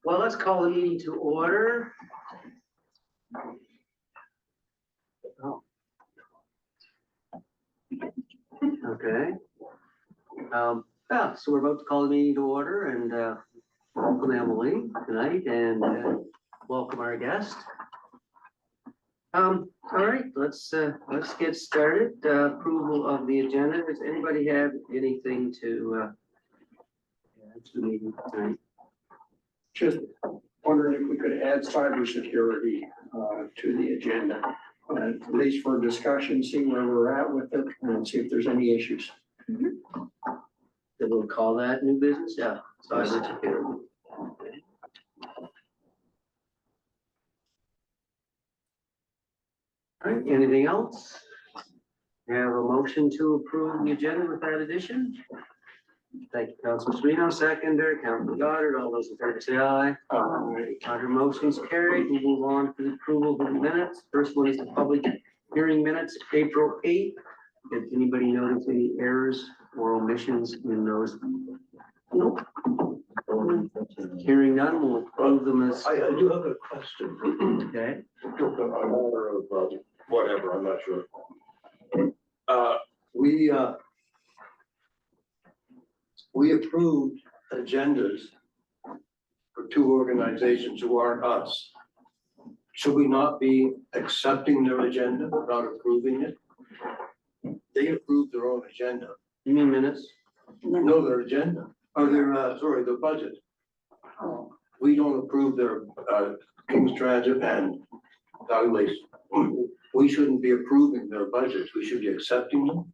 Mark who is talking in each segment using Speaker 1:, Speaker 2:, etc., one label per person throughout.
Speaker 1: Well, let's call the meeting to order. Oh. Okay. So we're about to call the meeting to order and welcome Emily tonight and welcome our guest. All right, let's get started. Approval of the agenda. Does anybody have anything to add to the meeting tonight?
Speaker 2: Just wondering if we could add cybersecurity to the agenda, at least for discussion, see where we're at with it and see if there's any issues.
Speaker 1: Then we'll call that new business. Yeah, cybersecurity. Okay. All right, anything else? We have a motion to approve the agenda with that addition. Thank you, Councilor Sereno, seconder, Councilor Goddard, all those in favor say aye. Under motions carried, we move on to the approval of the minutes. First one is the public hearing minutes, April 8th. Did anybody notice any errors or omissions in those? Nope. Hearing none, we'll approve them as.
Speaker 3: I do have a question.
Speaker 1: Okay.
Speaker 3: A matter of whatever, I'm not sure. We approved agendas for two organizations who aren't us. Should we not be accepting their agenda, not approving it? They approved their own agenda.
Speaker 1: You mean minutes?
Speaker 3: No, their agenda, or their, their budget. We don't approve their King's Transit and valuation. We shouldn't be approving their budgets. We should be accepting them.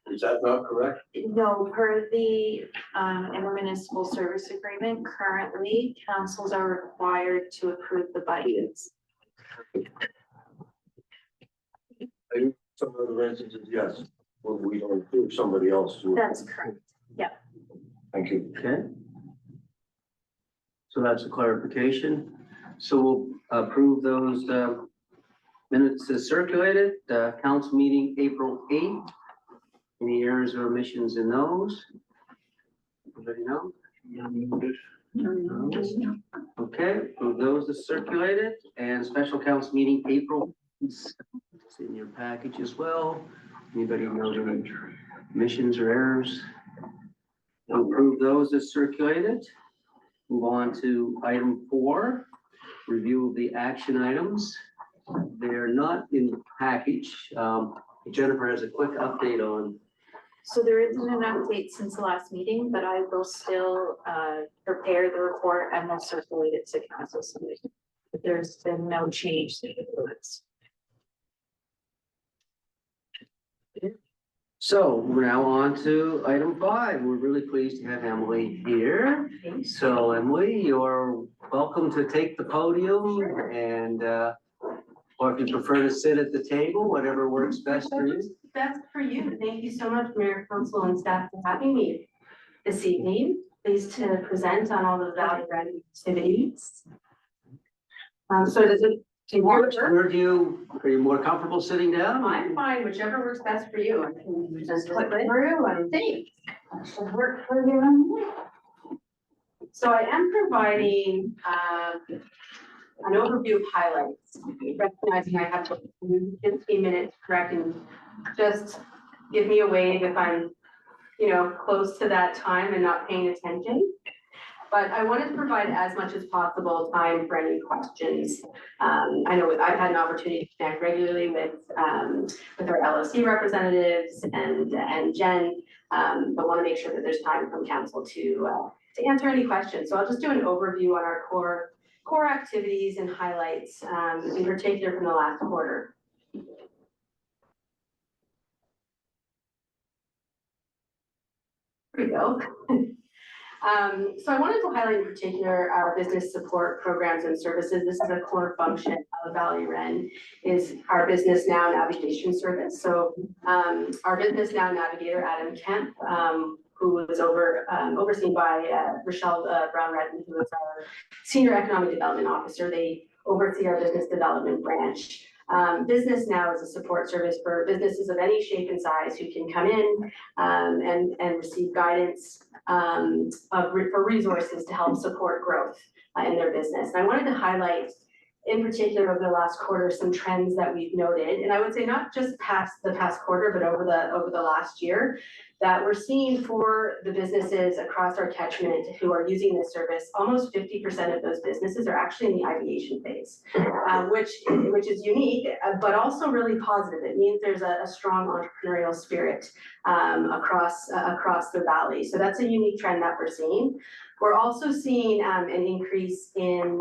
Speaker 3: Is that not correct?
Speaker 4: No, per the intermunicipal service agreement, currently councils are required to approve the budgets.
Speaker 3: Some of the instances, yes, when we don't approve somebody else.
Speaker 4: That's correct. Yeah.
Speaker 3: Thank you.
Speaker 1: Okay. So that's a clarification. So we'll approve those minutes as circulated, council meeting April 8th. Any errors or omissions in those? Anybody know? Okay, approve those as circulated, and special council meeting April. It's in your package as well. Anybody know any omissions or errors? We'll approve those as circulated. Move on to item 4, review of the action items. They're not in the package. Jennifer has a quick update on.
Speaker 4: So there isn't an update since the last meeting, but I will still prepare the report and we'll circulate it to council. So there's been no change to the minutes.
Speaker 1: So we're now on to item 5. We're really pleased to have Emily here. So Emily, you're welcome to take the podium and or if you prefer to sit at the table, whatever works best for you.
Speaker 5: Best for you. Thank you so much, Mayor, Council, and staff for having me this evening. Pleased to present on all the value-added activities. So does it?
Speaker 1: Are you more comfortable sitting down?
Speaker 5: I'm fine, whichever works best for you. I can just click through and think. That should work for you. So I am providing an overview of highlights, recognizing I have 15 minutes, correct, and just give me a wave if I'm, close to that time and not paying attention. But I wanted to provide as much as possible time for any questions. I know I've had an opportunity to connect regularly with our LSC representatives and Jen, but want to make sure that there's time from council to answer any questions. So I'll just do an overview on our core activities and highlights, in particular from the last quarter. There we go. So I wanted to highlight in particular our business support programs and services. This is a core function of Valley Ren, is our Business Now navigation service. So our Business Now navigator, Adam Kemp, who was overseen by Rochelle Brown-Redden, who is our Senior Economic Development Officer. They oversee our business development branch. Business Now is a support service for businesses of any shape and size who can come in and receive guidance for resources to help support growth. in their business. And I wanted to highlight in particular over the last quarter, some trends that we've noted. And I would say not just the past quarter, but over the last year, that we're seeing for the businesses across our catchment who are using this service, almost 50% of those businesses are actually in the ideation phase, which is unique, but also really positive. It means there's a strong entrepreneurial spirit across the valley. So that's a unique trend that we're seeing. We're also seeing an increase in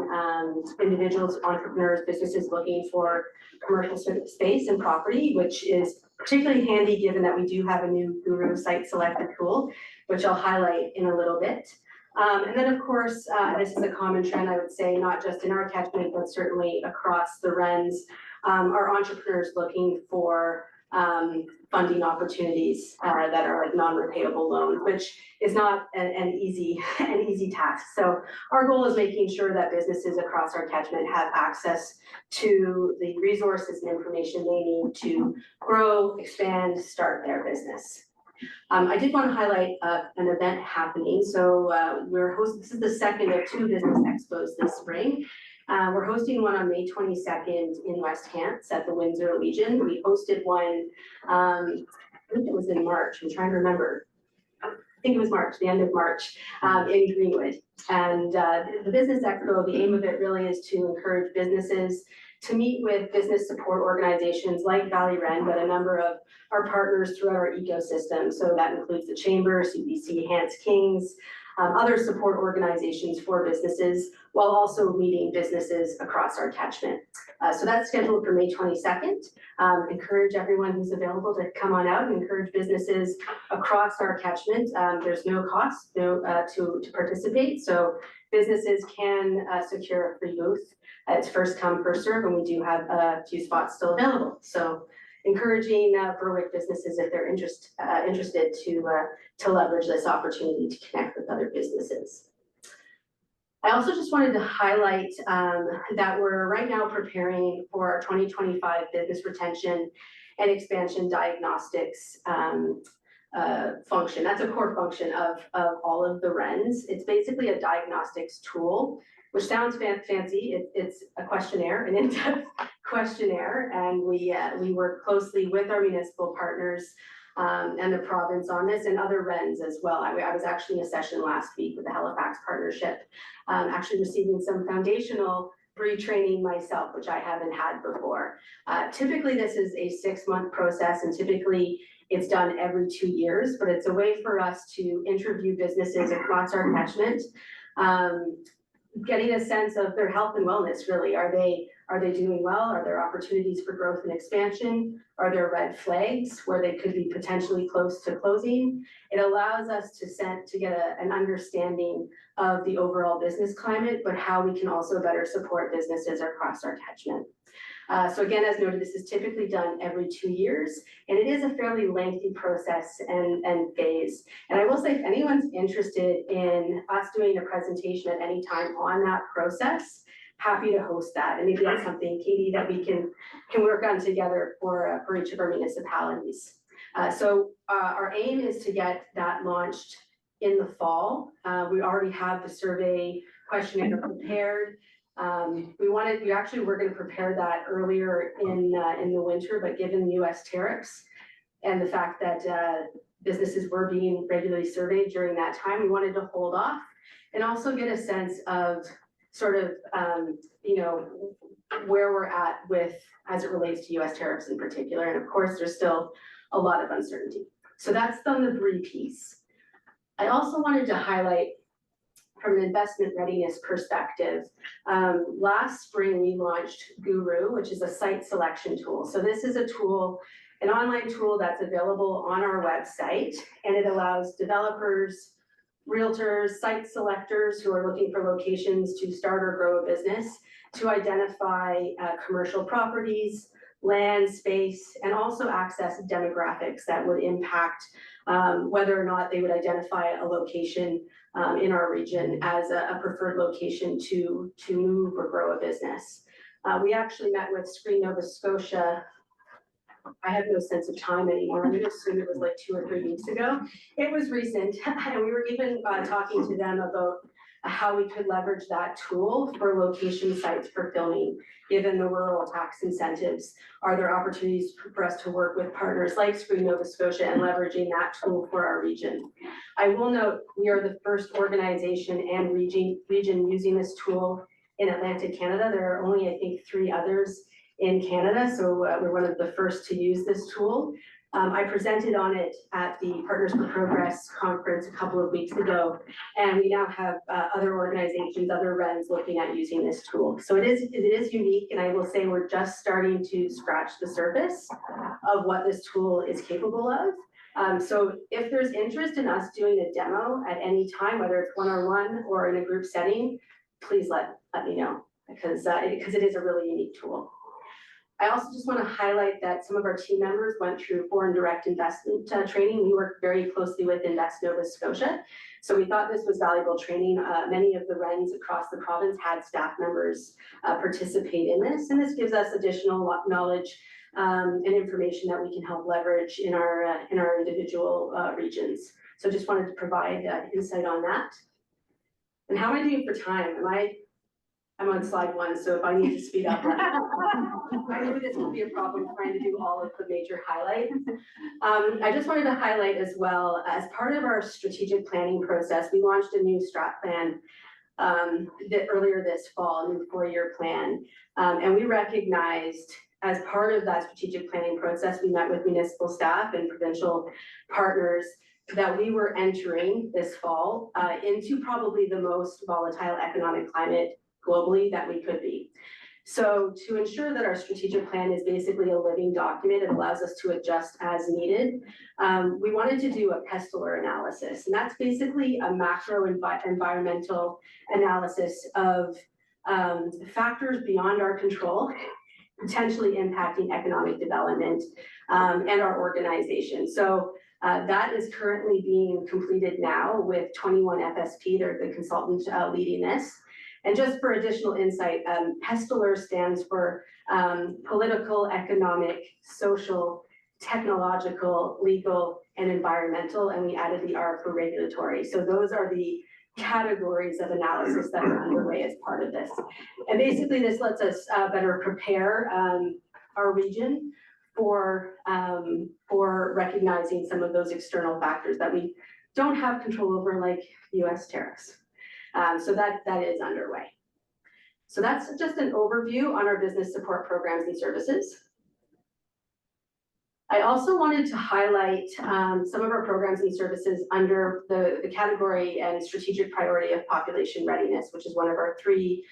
Speaker 5: individuals, entrepreneurs, businesses looking for commercial space and property, which is particularly handy given that we do have a new Guru site selector tool, which I'll highlight in a little bit. And then of course, this is a common trend, I would say, not just in our catchment, but certainly across the RENs, are entrepreneurs looking for funding opportunities that are like non-repayable loans, which is not an easy task. So our goal is making sure that businesses across our catchment have access to the resources and information they need to grow, expand, start their business. I did want to highlight an event happening. So this is the second of 2 business expos this spring. We're hosting one on May 22nd in West Hants at the Windsor Legion. We hosted one, I think it was in March, I'm trying to remember. I think it was March, the end of March, in Greenwood. And the Business Expo, the aim of it really is to encourage businesses to meet with business support organizations like Valley Ren, but a number of our partners throughout our ecosystem. So that includes the Chamber, CBC, Hants Kings, other support organizations for businesses, while also meeting businesses across our catchment. So that's scheduled for May 22nd. Encourage everyone who's available to come on out and encourage businesses across our catchment. There's no cost to participate, so businesses can secure a free booth. It's first come, first serve, and we do have a few spots still available. So encouraging Berwick businesses, if they're interested, to leverage this opportunity to connect with other businesses. I also just wanted to highlight that we're right now preparing for our 2025 business retention and expansion diagnostics function. That's a core function of all of the RENs. It's basically a diagnostics tool, which sounds fancy. It's a questionnaire, an in-depth questionnaire, and we work closely with our municipal partners and the province on this, and other RENs as well. I was actually in a session last week with the Halifax partnership, actually receiving some foundational retraining myself, which I haven't had before. Typically, this is a 6-month process, and typically it's done every 2 years, but it's a way for us to interview businesses across our catchment, getting a sense of their health and wellness, really. Are they doing well? Are there opportunities for growth and expansion? Are there red flags where they could be potentially close to closing? It allows us to get an understanding of the overall business climate, but how we can also better support businesses across our catchment. So again, as noted, this is typically done every 2 years, and it is a fairly lengthy process and phase. And I will say, if anyone's interested in us doing a presentation at any time on that process, happy to host that. And maybe that's something, Katie, that we can work on together for each of our municipalities. So our aim is to get that launched in the fall. We already have the survey questionnaire prepared. We actually were going to prepare that earlier in the winter, but given US tariffs and the fact that businesses were being regularly surveyed during that time, we wanted to hold off and also get a sense of sort of where we're at with as it relates to US tariffs in particular. And of course, there's still a lot of uncertainty. So that's on the BRE piece. I also wanted to highlight from an investment readiness perspective, last spring we launched Guru, which is a site selection tool. So this is a tool, an online tool that's available on our website, and it allows developers, realtors, site selectors who are looking for locations to start or grow a business to identify commercial properties, land, space, and also access demographics that would impact whether or not they would identify a location in our region as a preferred location to move or grow a business. We actually met with Screen Nova Scotia. I have no sense of time anymore. I'm going to assume it was like 2 or 3 weeks ago. It was recent, and we were even talking to them about how we could leverage that tool for location sites for filming, given the rural tax incentives. Are there opportunities for us to work with partners like Screen Nova Scotia and leveraging that tool for our region? I will note, we are the first organization and region using this tool in Atlantic Canada. There are only, I think, 3 others in Canada, so we're one of the first to use this tool. I presented on it at the Partners for Progress conference a couple of weeks ago, and we now have other organizations, other RENs looking at using this tool. So it is unique, and I will say we're just starting to scratch the surface of what this tool is capable of. So if there's interest in us doing a demo at any time, whether it's one-on-one or in a group setting, please let me know, because it is a really unique tool. I also just want to highlight that some of our team members went through foreign direct investment training. We work very closely with Invest Nova Scotia. So we thought this was valuable training. Many of the RENs across the province had staff members participate in this, and this gives us additional knowledge and information that we can help leverage in our individual regions. So just wanted to provide insight on that. And how am I doing for time? I'm on slide 1, so if I need to speed up, I knew this would be a problem trying to do all of the major highlights. I just wanted to highlight as well, as part of our strategic planning process, we launched a new strat plan earlier this fall, a new 4-year plan. And we recognized, as part of that strategic planning process, we met with municipal staff and provincial partners that we were entering this fall into probably the most volatile economic climate globally that we could be. So to ensure that our strategic plan is basically a living document, it allows us to adjust as needed. We wanted to do a Pestler analysis, and that's basically a macro environmental analysis of factors beyond our control, potentially impacting economic development and our organization. So that is currently being completed now with 21 FSP, they're the consultant leading this. And just for additional insight, Pestler stands for political, economic, social, technological, legal, and environmental, and we added the R for regulatory. So those are the categories of analysis that are underway as part of this. And basically this lets us better prepare our region for recognizing some of those external factors that we don't have control over, like US tariffs. So that is underway. So that's just an overview on our business support programs and services. I also wanted to highlight some of our programs and services under the category and strategic priority of population readiness, which is one of our 3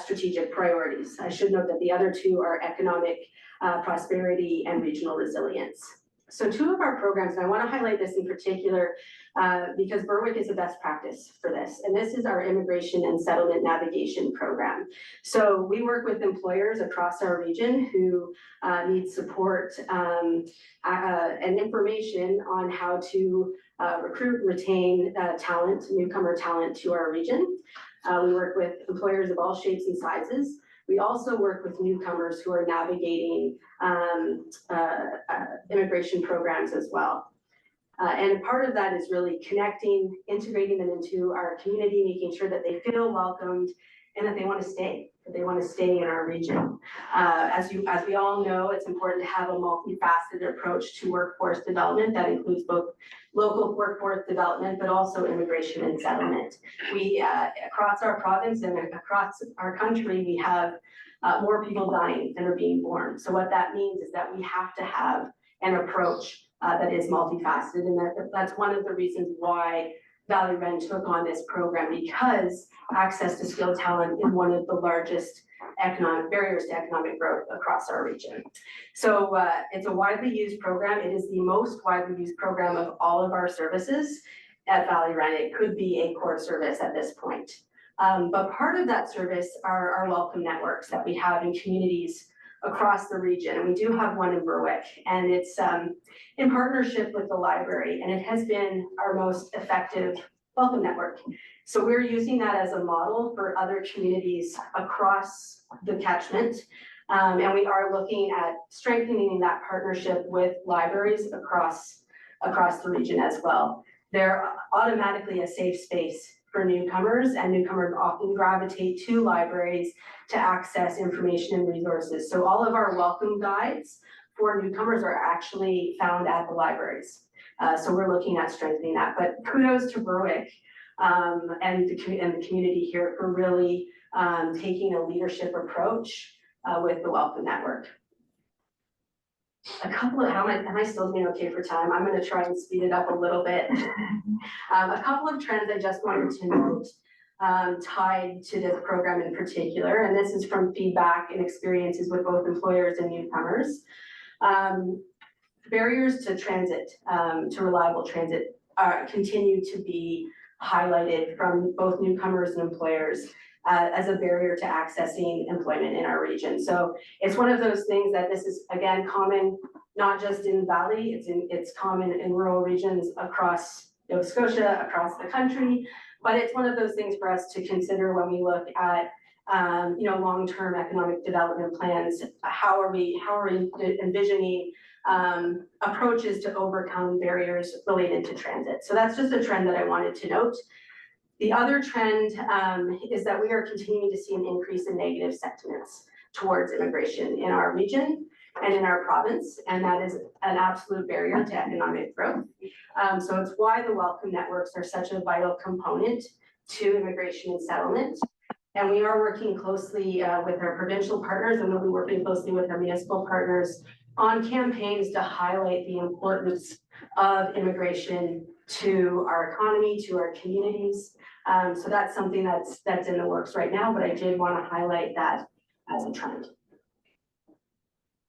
Speaker 5: strategic priorities. I should note that the other 2 are economic prosperity and regional resilience. So 2 of our programs, and I want to highlight this in particular because Berwick is a best practice for this, and this is our immigration and settlement navigation program. So we work with employers across our region who need support and information on how to recruit, retain talent, newcomer talent to our region. We work with employers of all shapes and sizes. We also work with newcomers who are navigating immigration programs as well. And part of that is really connecting, integrating them into our community, making sure that they feel welcomed and that they want to stay, in our region. As we all know, it's important to have a multifaceted approach to workforce development that includes both local workforce development, but also immigration and settlement. We, across our province and across our country, we have more people dying than are being born. So what that means is that we have to have an approach that is multifaceted, and that's one of the reasons why Valley Ren took on this program, because access to skilled talent is one of the largest economic barriers to economic growth across our region. So it's a widely used program. It is the most widely used program of all of our services at Valley Ren. It could be a core service at this point. But part of that service are our welcome networks that we have in communities across the region. And we do have one in Berwick, and it's in partnership with the library, and it has been our most effective welcome network. So we're using that as a model for other communities across the catchment. And we are looking at strengthening that partnership with libraries across the region as well. They're automatically a safe space for newcomers, and newcomers often gravitate to libraries to access information and resources. So all of our welcome guides for newcomers are actually found at the libraries. So we're looking at strengthening that, but kudos to Berwick and the community here for really taking a leadership approach with the Welcome Network. A couple of, am I still doing okay for time? I'm gonna try and speed it up a little bit. A couple of trends I just wanted to note tied to this program in particular, and this is from feedback and experiences with both employers and newcomers. Barriers to transit, to reliable transit, continue to be highlighted from both newcomers and employers as a barrier to accessing employment in our region. So it's one of those things that this is, again, common, not just in Valley, it's common in rural regions across Nova Scotia, across the country, but it's one of those things for us to consider when we look at long-term economic development plans. How are we envisioning approaches to overcome barriers related to transit? So that's just a trend that I wanted to note. The other trend is that we are continuing to see an increase in negative sentiments towards immigration in our region and in our province, and that is an absolute barrier to economic growth. So it's why the welcome networks are such a vital component to immigration and settlement. And we are working closely with our provincial partners, and we'll be working closely with our municipal partners on campaigns to highlight the importance of immigration to our economy, to our communities. So that's something that's in the works right now, but I did want to highlight that as a trend.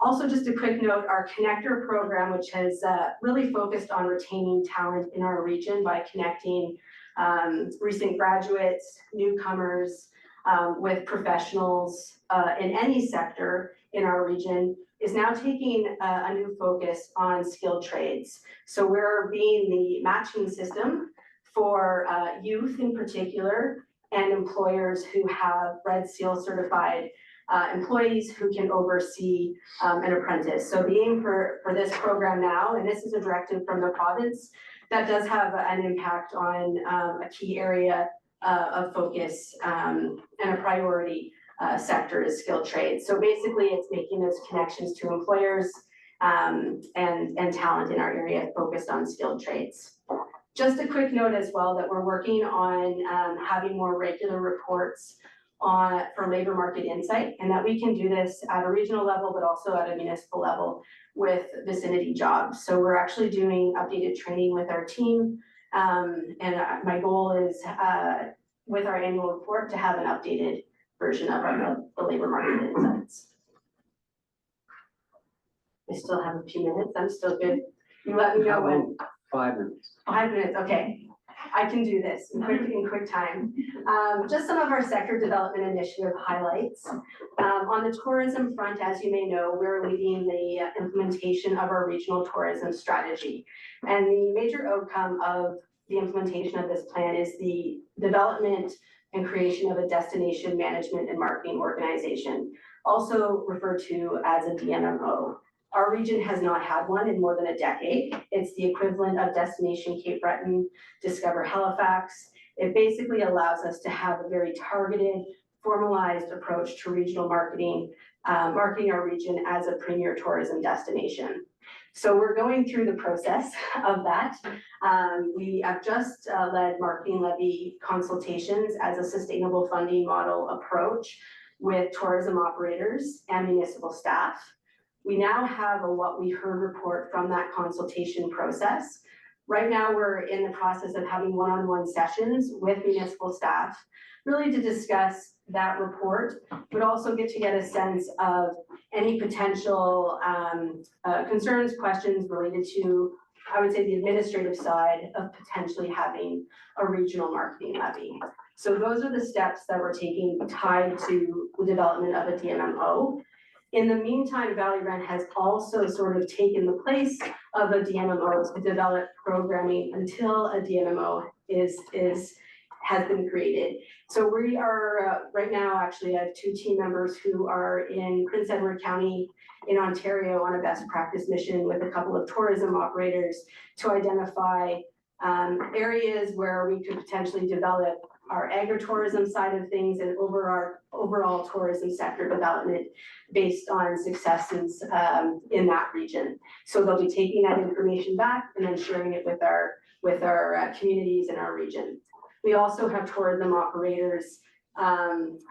Speaker 5: Also, just a quick note, our Connector program, which has really focused on retaining talent in our region by connecting recent graduates, newcomers, with professionals in any sector in our region, is now taking a new focus on skilled trades. So we're being the matching system for youth in particular and employers who have Red Seal certified employees who can oversee an apprentice. So the aim for this program now, and this is a directive from the province, that does have an impact on a key area of focus and a priority sector is skilled trades. So basically it's making those connections to employers and talent in our area focused on skilled trades. Just a quick note as well that we're working on having more regular reports for labor market insight, and that we can do this at a regional level, but also at a municipal level with Vicinity Jobs. So we're actually doing updated training with our team. And my goal is with our annual report to have an updated version of the labor market insights. I still have a few minutes. I'm still good. You let me know when.
Speaker 1: 5 minutes.
Speaker 5: 5 minutes, okay. I can do this in quick time. Just some of our sector development initiative highlights. On the tourism front, as you may know, we're leading the implementation of our regional tourism strategy. And the major outcome of the implementation of this plan is the development and creation of a destination management and marketing organization, also referred to as a DMMO. Our region has not had one in more than a decade. It's the equivalent of Destination Cape Breton, Discover Halifax. It basically allows us to have a very targeted, formalized approach to regional marketing, marketing our region as a premier tourism destination. So we're going through the process of that. We have just led marketing levy consultations as a sustainable funding model approach with tourism operators and municipal staff. We now have a What We Heard report from that consultation process. Right now, we're in the process of having one-on-one sessions with municipal staff, really to discuss that report, but also get a sense of any potential concerns, questions related to, I would say, the administrative side of potentially having a regional marketing levy. So those are the steps that we're taking tied to the development of a DMMO. In the meantime, Valley Rent has also sort of taken the place of a DMMO to develop programming until a DMMO has been created. So we are right now, actually, I have 2 team members who are in Prince Edward County in Ontario on a best practice mission with a couple of tourism operators to identify areas where we could potentially develop our agritourism side of things and over our overall tourism sector development based on successes in that region. So they'll be taking that information back and then sharing it with our communities in our region. We also have tourism operators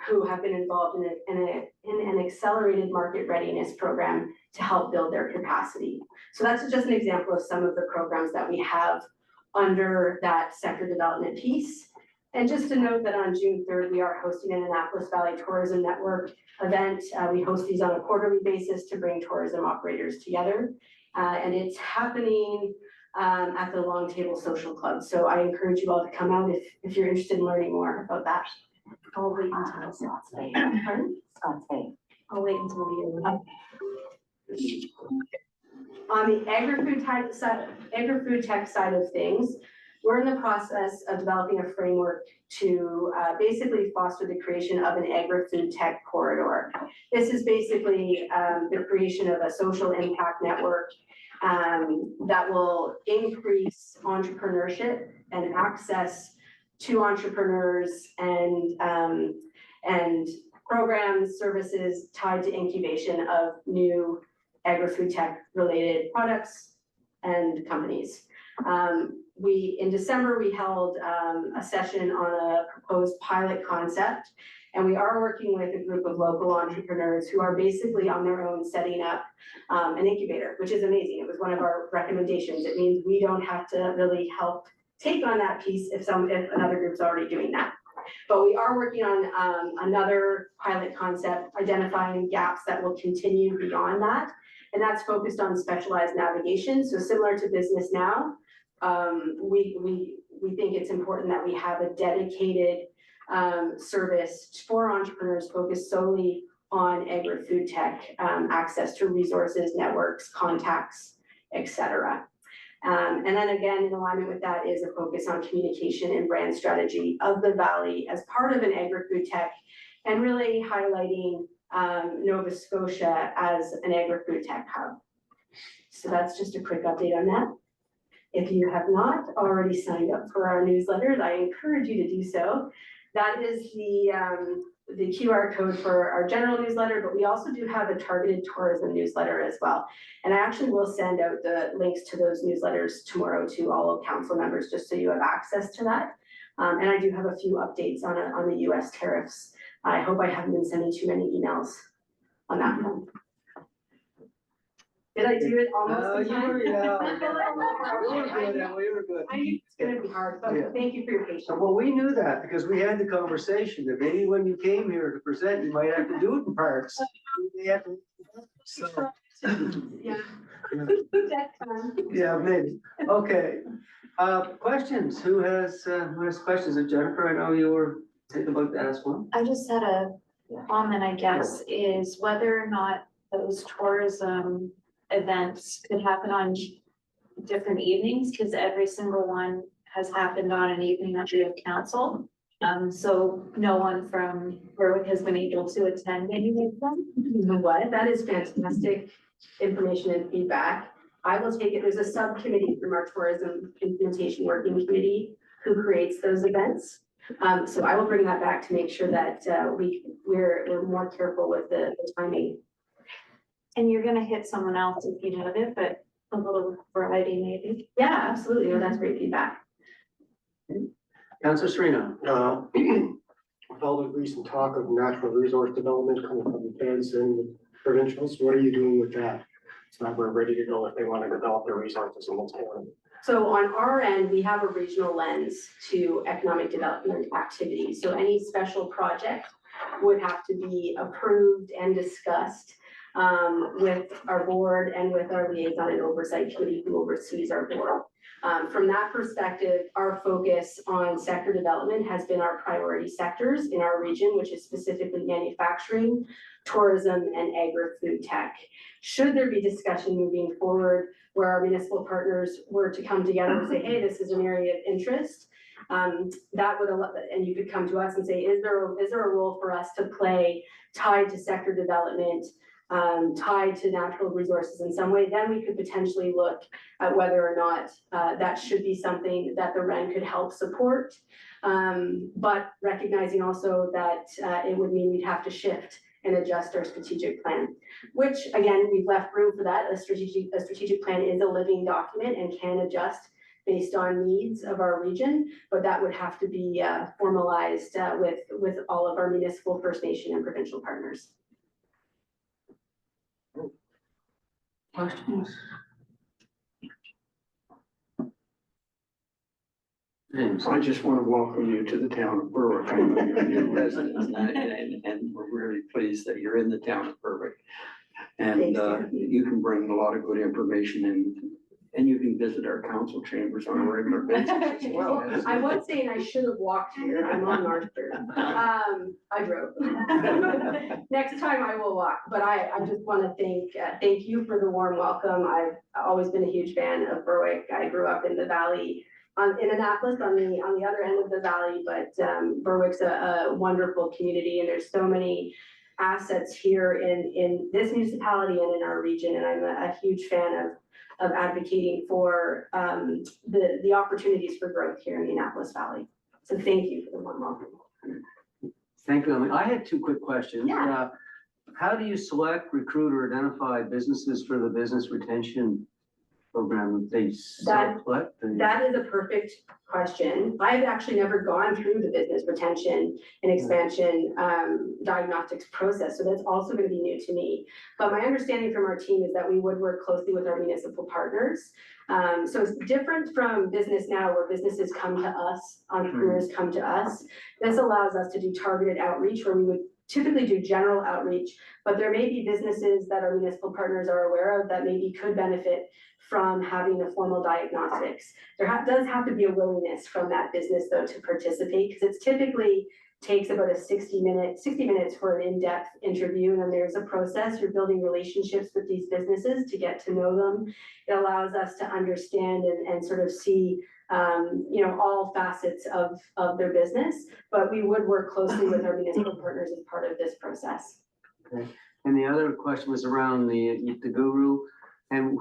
Speaker 5: who have been involved in an accelerated market readiness program to help build their capacity. So that's just an example of some of the programs that we have under that sector development piece. And just to note that on June 3rd, we are hosting an Annapolis Valley Tourism Network event. We host these on a quarterly basis to bring tourism operators together. And it's happening at the Long Table Social Club. So I encourage you all to come out if you're interested in learning more about that.
Speaker 4: I'll wait until Scott's Bay.
Speaker 5: Pardon?
Speaker 4: Scott's Bay. I'll wait until the year.
Speaker 5: On the agri-food tech side of things, we're in the process of developing a framework to basically foster the creation of an agri-food tech corridor. This is basically the creation of a social impact network that will increase entrepreneurship and access to entrepreneurs and programs, services tied to incubation of new agri-food tech related products and companies. In December, we held a session on a proposed pilot concept, and we are working with a group of local entrepreneurs who are basically on their own setting up an incubator, which is amazing. It was one of our recommendations. It means we don't have to really help take on that piece if another group's already doing that. But we are working on another pilot concept, identifying gaps that will continue beyond that. And that's focused on specialized navigation. So similar to Business Now, we think it's important that we have a dedicated service for entrepreneurs focused solely on agri-food tech, access to resources, networks, contacts, etc. And then again, in alignment with that is a focus on communication and brand strategy of the Valley as part of an agri-food tech, and really highlighting Nova Scotia as an agri-food tech hub. So that's just a quick update on that. If you have not already signed up for our newsletters, I encourage you to do so. That is the QR code for our general newsletter, but we also do have a targeted tourism newsletter as well. And I actually will send out the links to those newsletters tomorrow to all of council members, just so you have access to that. And I do have a few updates on the US tariffs. I hope I haven't been sending too many emails on that one. Did I do it almost in time?
Speaker 1: You were good, Emily, you were good.
Speaker 5: I knew it's gonna be hard, but
Speaker 1: Yeah.
Speaker 5: thank you for your patience.
Speaker 1: Well, we knew that because we had the conversation that maybe when you came here to present, you might have to do it in parts. So,
Speaker 5: Yeah.
Speaker 1: yeah, maybe. Okay. Questions? Who has questions? Jennifer, I know you were thinking about to ask one.
Speaker 4: I just had a comment, I guess, is whether or not those tourism events could happen on different evenings, because every single one has happened on an evening that we have council. So no one from Berwick has been able to attend any of them.
Speaker 5: You know what? That is fantastic information and feedback. I will take it. There's a subcommittee from our tourism implementation working committee who creates those events. So I will bring that back to make sure that we're more careful with the timing.
Speaker 4: And you're gonna hit someone else if you know it, but a little variety maybe.
Speaker 5: Yeah, absolutely. No, that's great feedback.
Speaker 1: Councilor Sereno.
Speaker 6: With all the recent talk of natural resource development coming from the feds and the provincials, what are you doing with that? So that we're ready to go if they want to develop their resources in this area.
Speaker 5: So on our end, we have a regional lens to economic development activities. So any special project would have to be approved and discussed with our board and with our liaison and oversight committee who oversees our board. From that perspective, our focus on sector development has been our priority sectors in our region, which is specifically manufacturing, tourism, and agri-food tech. Should there be discussion moving forward where our municipal partners were to come together and say, hey, this is an area of interest, that would allow, and you could come to us and say, is there a role for us to play tied to sector development, tied to natural resources in some way, then we could potentially look at whether or not that should be something that the REN could help support. But recognizing also that it would mean we'd have to shift and adjust our strategic plan, which again, we've left room for that. A strategic plan is a living document and can adjust based on needs of our region, but that would have to be formalized with all of our municipal, First Nation and provincial partners.
Speaker 1: Questions? James?
Speaker 2: I just want to welcome you to the town of Berwick. I know you're a new resident, and we're really pleased that you're in the town of Berwick. And
Speaker 5: Thanks,
Speaker 2: you can bring a lot of good information and you can visit our council chambers on a regular basis as well.
Speaker 5: I was saying I should have walked here. I'm on Northburn. I drove. Next time I will walk, but I just want to thank you for the warm welcome. I've always been a huge fan of Berwick. I grew up in the valley in Annapolis on the other end of the valley, but Berwick's a wonderful community and there's so many assets here in this municipality and in our region. And I'm a huge fan of advocating for the opportunities for growth here in the Annapolis Valley. So thank you for the warm welcome.
Speaker 1: Thank you, Emily. I had two quick questions.
Speaker 5: Yeah.
Speaker 1: How do you select, recruit, or identify businesses for the business retention program? They select?
Speaker 5: That is a perfect question. I've actually never gone through the business retention and expansion diagnostics process, so that's also going to be new to me. But my understanding from our team is that we would work closely with our municipal partners. So it's different from business now where businesses come to us, entrepreneurs come to us. This allows us to do targeted outreach where we would typically do general outreach, but there may be businesses that our municipal partners are aware of that maybe could benefit from having the formal diagnostics. There does have to be a willingness from that business though to participate, because it's typically takes about a 60 minutes for an in-depth interview, and then there's a process. You're building relationships with these businesses to get to know them. It allows us to understand and sort of see all facets of their business, but we would work closely with our municipal partners as part of this process.
Speaker 1: Okay. And the other question was around the Guru, and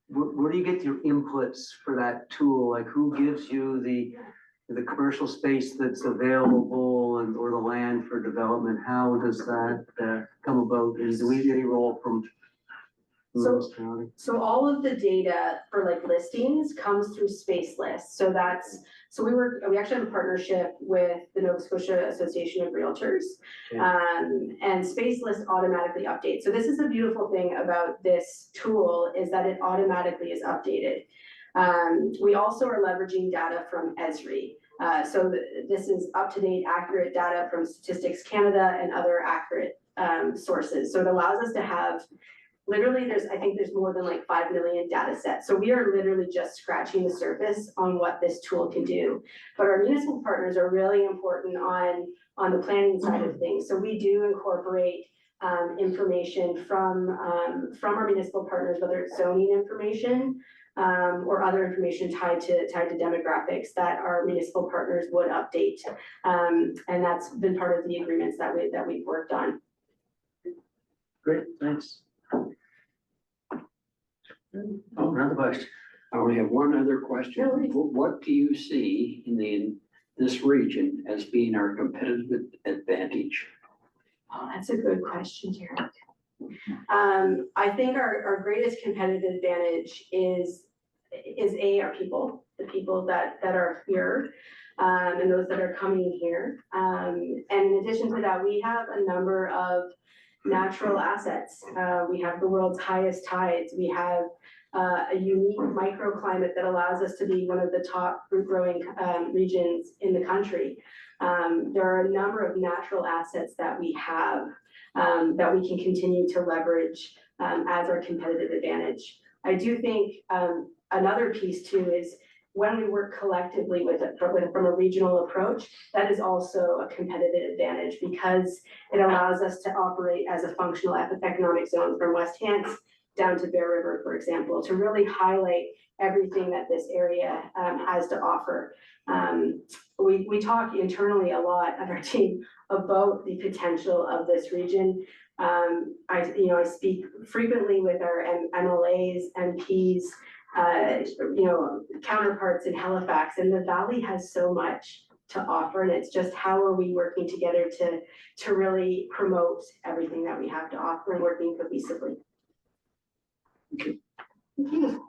Speaker 1: where do you get your inputs for that tool? Like who gives you the commercial space that's available and or the land for development? How does that come about? And do we get any role from Lewis County?
Speaker 5: So all of the data for like listings comes through Spacelist. So we actually have a partnership with the Nova Scotia Association of Realtors.
Speaker 1: Okay.
Speaker 5: And Spacelist automatically updates. So this is the beautiful thing about this tool is that it automatically is updated. We also are leveraging data from Esri. So this is up-to-date, accurate data from Statistics Canada and other accurate sources. So it allows us to have literally I think there's more than like 5 million data sets. So we are literally just scratching the surface on what this tool can do. But our municipal partners are really important on the planning side of things. So we do incorporate information from our municipal partners, whether it's zoning information or other information tied to demographics that our municipal partners would update. And that's been part of the agreements that we've worked on.
Speaker 1: Great, thanks. Oh, another question.
Speaker 2: I only have one other question.
Speaker 5: No worries.
Speaker 2: What do you see in this region as being our competitive advantage?
Speaker 5: Oh, that's a good question, Jared. I think our greatest competitive advantage is our people, the people that are here, and those that are coming here. And in addition to that, we have a number of natural assets. We have the world's highest tides. We have a unique microclimate that allows us to be one of the top fruit growing regions in the country. There are a number of natural assets that we have that we can continue to leverage as our competitive advantage. I do think another piece too is when we work collectively from a regional approach, that is also a competitive advantage because it allows us to operate as a functional economic zone from West Hants down to Bear River, for example, to really highlight everything that this area has to offer. We talk internally a lot at our team about the potential of this region. I speak frequently with our MLAs, MPs, counterparts in Halifax, and the Valley has so much to offer, and it's just how are we working together to really promote everything that we have to offer and working cohesively.
Speaker 1: Okay.
Speaker 5: Thank you.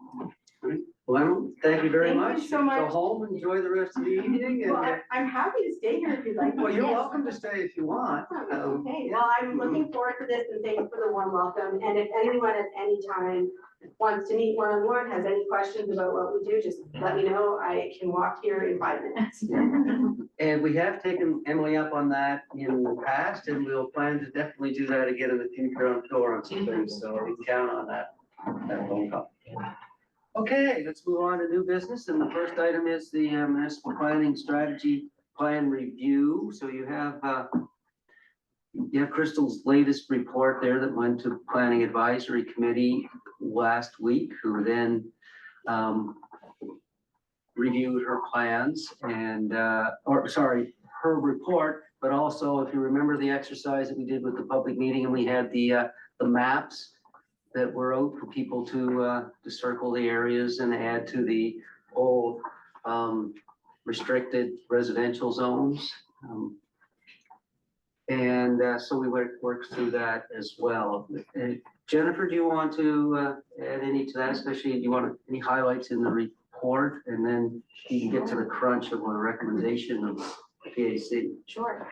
Speaker 1: Well, thank you very
Speaker 5: Thank
Speaker 1: much.
Speaker 5: you so much.
Speaker 1: Go home, enjoy the rest of the evening,
Speaker 5: Well,
Speaker 1: and,
Speaker 5: I'm happy to stay here if you'd like.
Speaker 1: well, you're
Speaker 5: Yes.
Speaker 1: welcome to stay if you want.
Speaker 5: Okay, well, I'm looking forward to this and thanks for the warm welcome. And if anyone at any time wants to meet one-on-one, has any questions about what we do, just let me know. I can walk here in 5 minutes.
Speaker 1: And we have taken Emily up on that in the past, and we'll plan to definitely do that again in the future, I'm sure, on some things, so we can count on that phone call. Okay, let's move on to new business, and the first item is the municipal planning strategy plan review. So you have Crystal's latest report there that went to Planning Advisory Committee last week, who then reviewed her plans and, her report, but also, if you remember the exercise that we did with the public meeting, and we had the maps that were out for people to circle the areas and add to the whole restricted residential zones. So we worked through that as well. Jennifer, do you want to add any to that, especially do you want any highlights in the report? And then you can get to the crunch of a recommendation of PAC.
Speaker 4: Sure.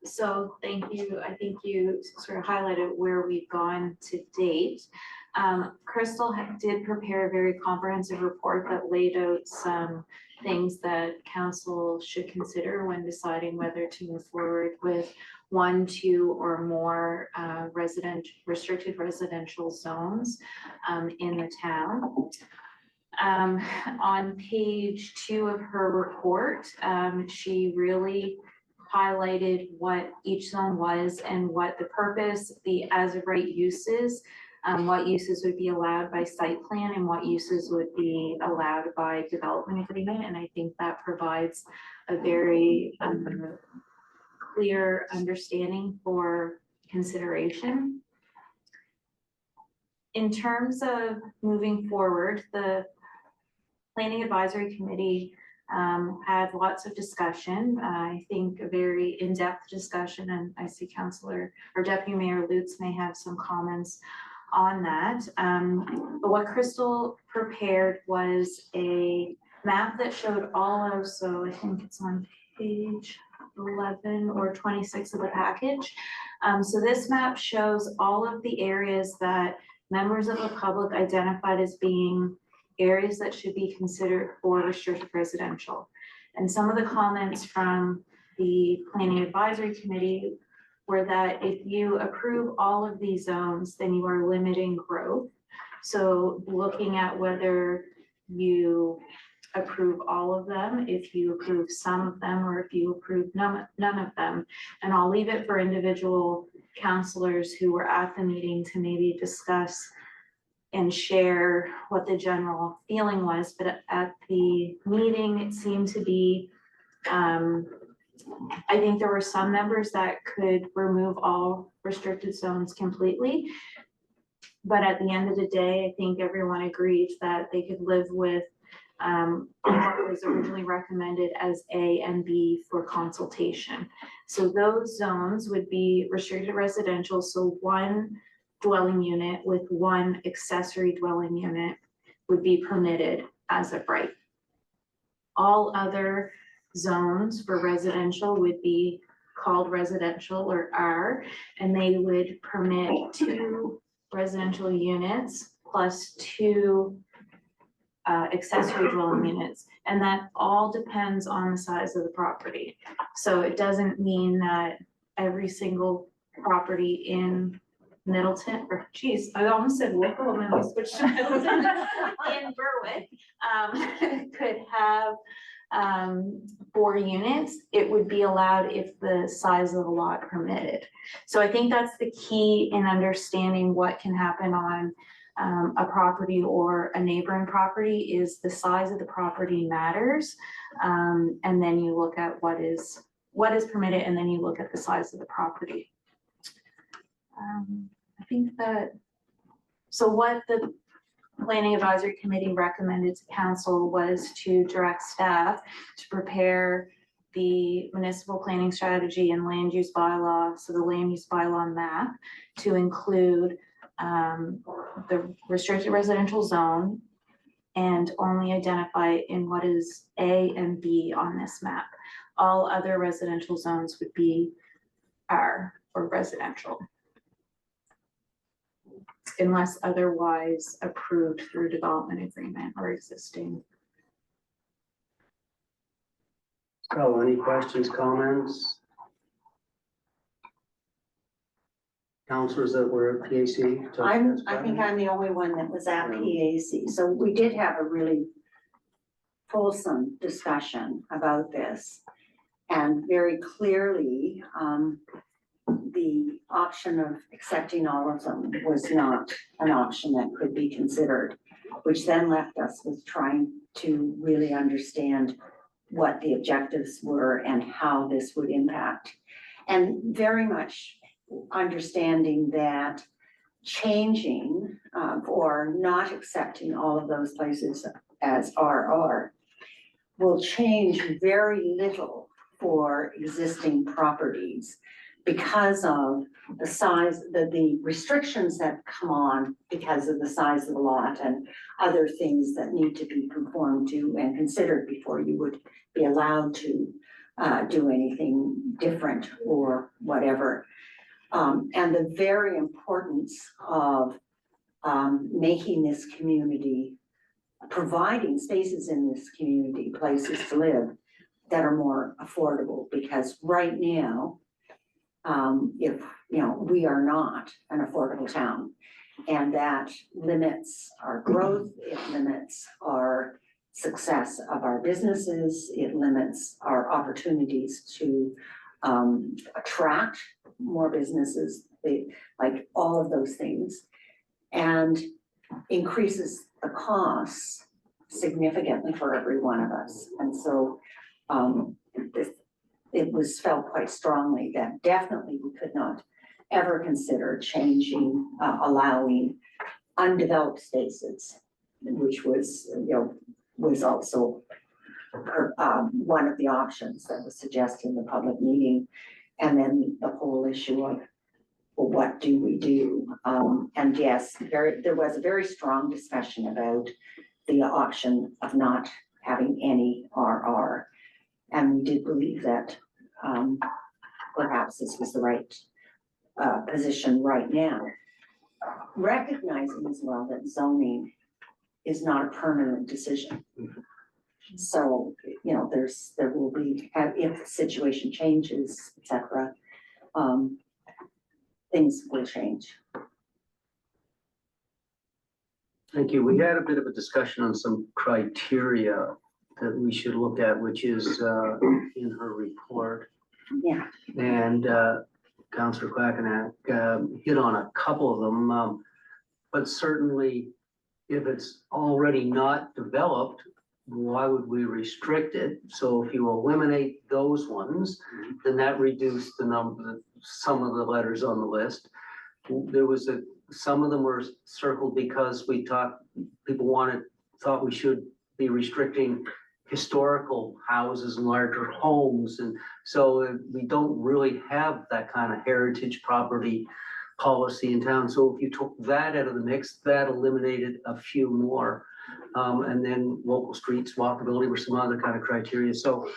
Speaker 4: So thank you. I think you sort of highlighted where we've gone to date. Crystal did prepare a very comprehensive report that laid out some things that council should consider when deciding whether to move forward with 1, 2, or more restricted residential zones in the town. On page 2 of her report, she really highlighted what each zone was and what the purpose, the as of right uses, what uses would be allowed by site plan and what uses would be allowed by development agreement. And I think that provides a very clear understanding for consideration. In terms of moving forward, the Planning Advisory Committee had lots of discussion. I think a very in-depth discussion, and I see Councillor or Deputy Mayor Lutz may have some comments on that. But what Crystal prepared was a map that showed all of, so I think it's on page 11 or 26 of the package. So this map shows all of the areas that members of the public identified as being areas that should be considered for restricted residential. And some of the comments from the Planning Advisory Committee were that if you approve all of these zones, then you are limiting growth. So looking at whether you approve all of them, if you approve some of them, or if you approve none of them. And I'll leave it for individual councillors who were at the meeting to maybe discuss and share what the general feeling was, but at the meeting, it seemed to be, I think there were some members that could remove all restricted zones completely. But at the end of the day, I think everyone agreed that they could live with what was originally recommended as A and B for consultation. So those zones would be restricted residential, so 1 dwelling unit with 1 accessory dwelling unit would be permitted as of right. All other zones for residential would be called residential or R, and they would permit 2 residential units plus 2 accessory dwelling units, and that all depends on the size of the property. So it doesn't mean that every single property in Middleton, or geez, I almost said Whipple and then I switched to Middleton, in Berwick, could have 4 units. It would be allowed if the size of the lot permitted. So I think that's the key in understanding what can happen on a property or a neighboring property is the size of the property matters. And then you look at what is permitted, and then you look at the size of the property. I think that, so what the Planning Advisory Committee recommended to council was to direct staff to prepare the municipal planning strategy and land use bylaw, so the land use bylaw map, to include the restricted residential zone and only identify it in what is A and B on this map. All other residential zones would be R or residential, unless otherwise approved through development agreement or existing.
Speaker 1: So any questions, comments? Counselors that were at PAC?
Speaker 7: I think I'm the only one that was at PAC, so we did have a really fulsome discussion about this. And very clearly, the option of accepting all of them was not an option that could be considered, which then left us with trying to really understand what the objectives were and how this would impact. And very much understanding that changing or not accepting all of those places as RR will change very little for existing properties because of the size, the restrictions that come on because of the size of the lot and other things that need to be conformed to and considered before you would be allowed to do anything different or whatever. And the very importance of making this community, providing spaces in this community, places to live that are more affordable, because right now, if, you know, we are not an affordable town, and that limits our growth, it limits our success of our businesses, it limits our opportunities to attract more businesses, like all of those things, and increases the costs significantly for every one of us. And so it was felt quite strongly that definitely we could not ever consider changing, allowing undeveloped spaces, which was, you know, was also one of the options that was suggested in the public meeting. And then the whole issue of, well, what do we do? And yes, there was a very strong discussion about the option of not having any RR. And we did believe that perhaps this was the right position right now. Recognizing as well that zoning is not a permanent decision. So, you know, there will be, if the situation changes, et cetera, things will change.
Speaker 1: Thank you. We had a bit of a discussion on some criteria that we should look at, which is in her report.
Speaker 7: Yeah.
Speaker 1: And Councillor Quackenack hit on a couple of them, but certainly if it's already not developed, why would we restrict it? So if you eliminate those ones, then that reduced the number, some of the letters on the list. There was some of them were circled because we thought we should be restricting historical houses and larger homes. And so we don't really have that kind of heritage property policy in town. So if you took that out of the mix, that eliminated a few more. And then local streets, walkability were some other kind of criteria. So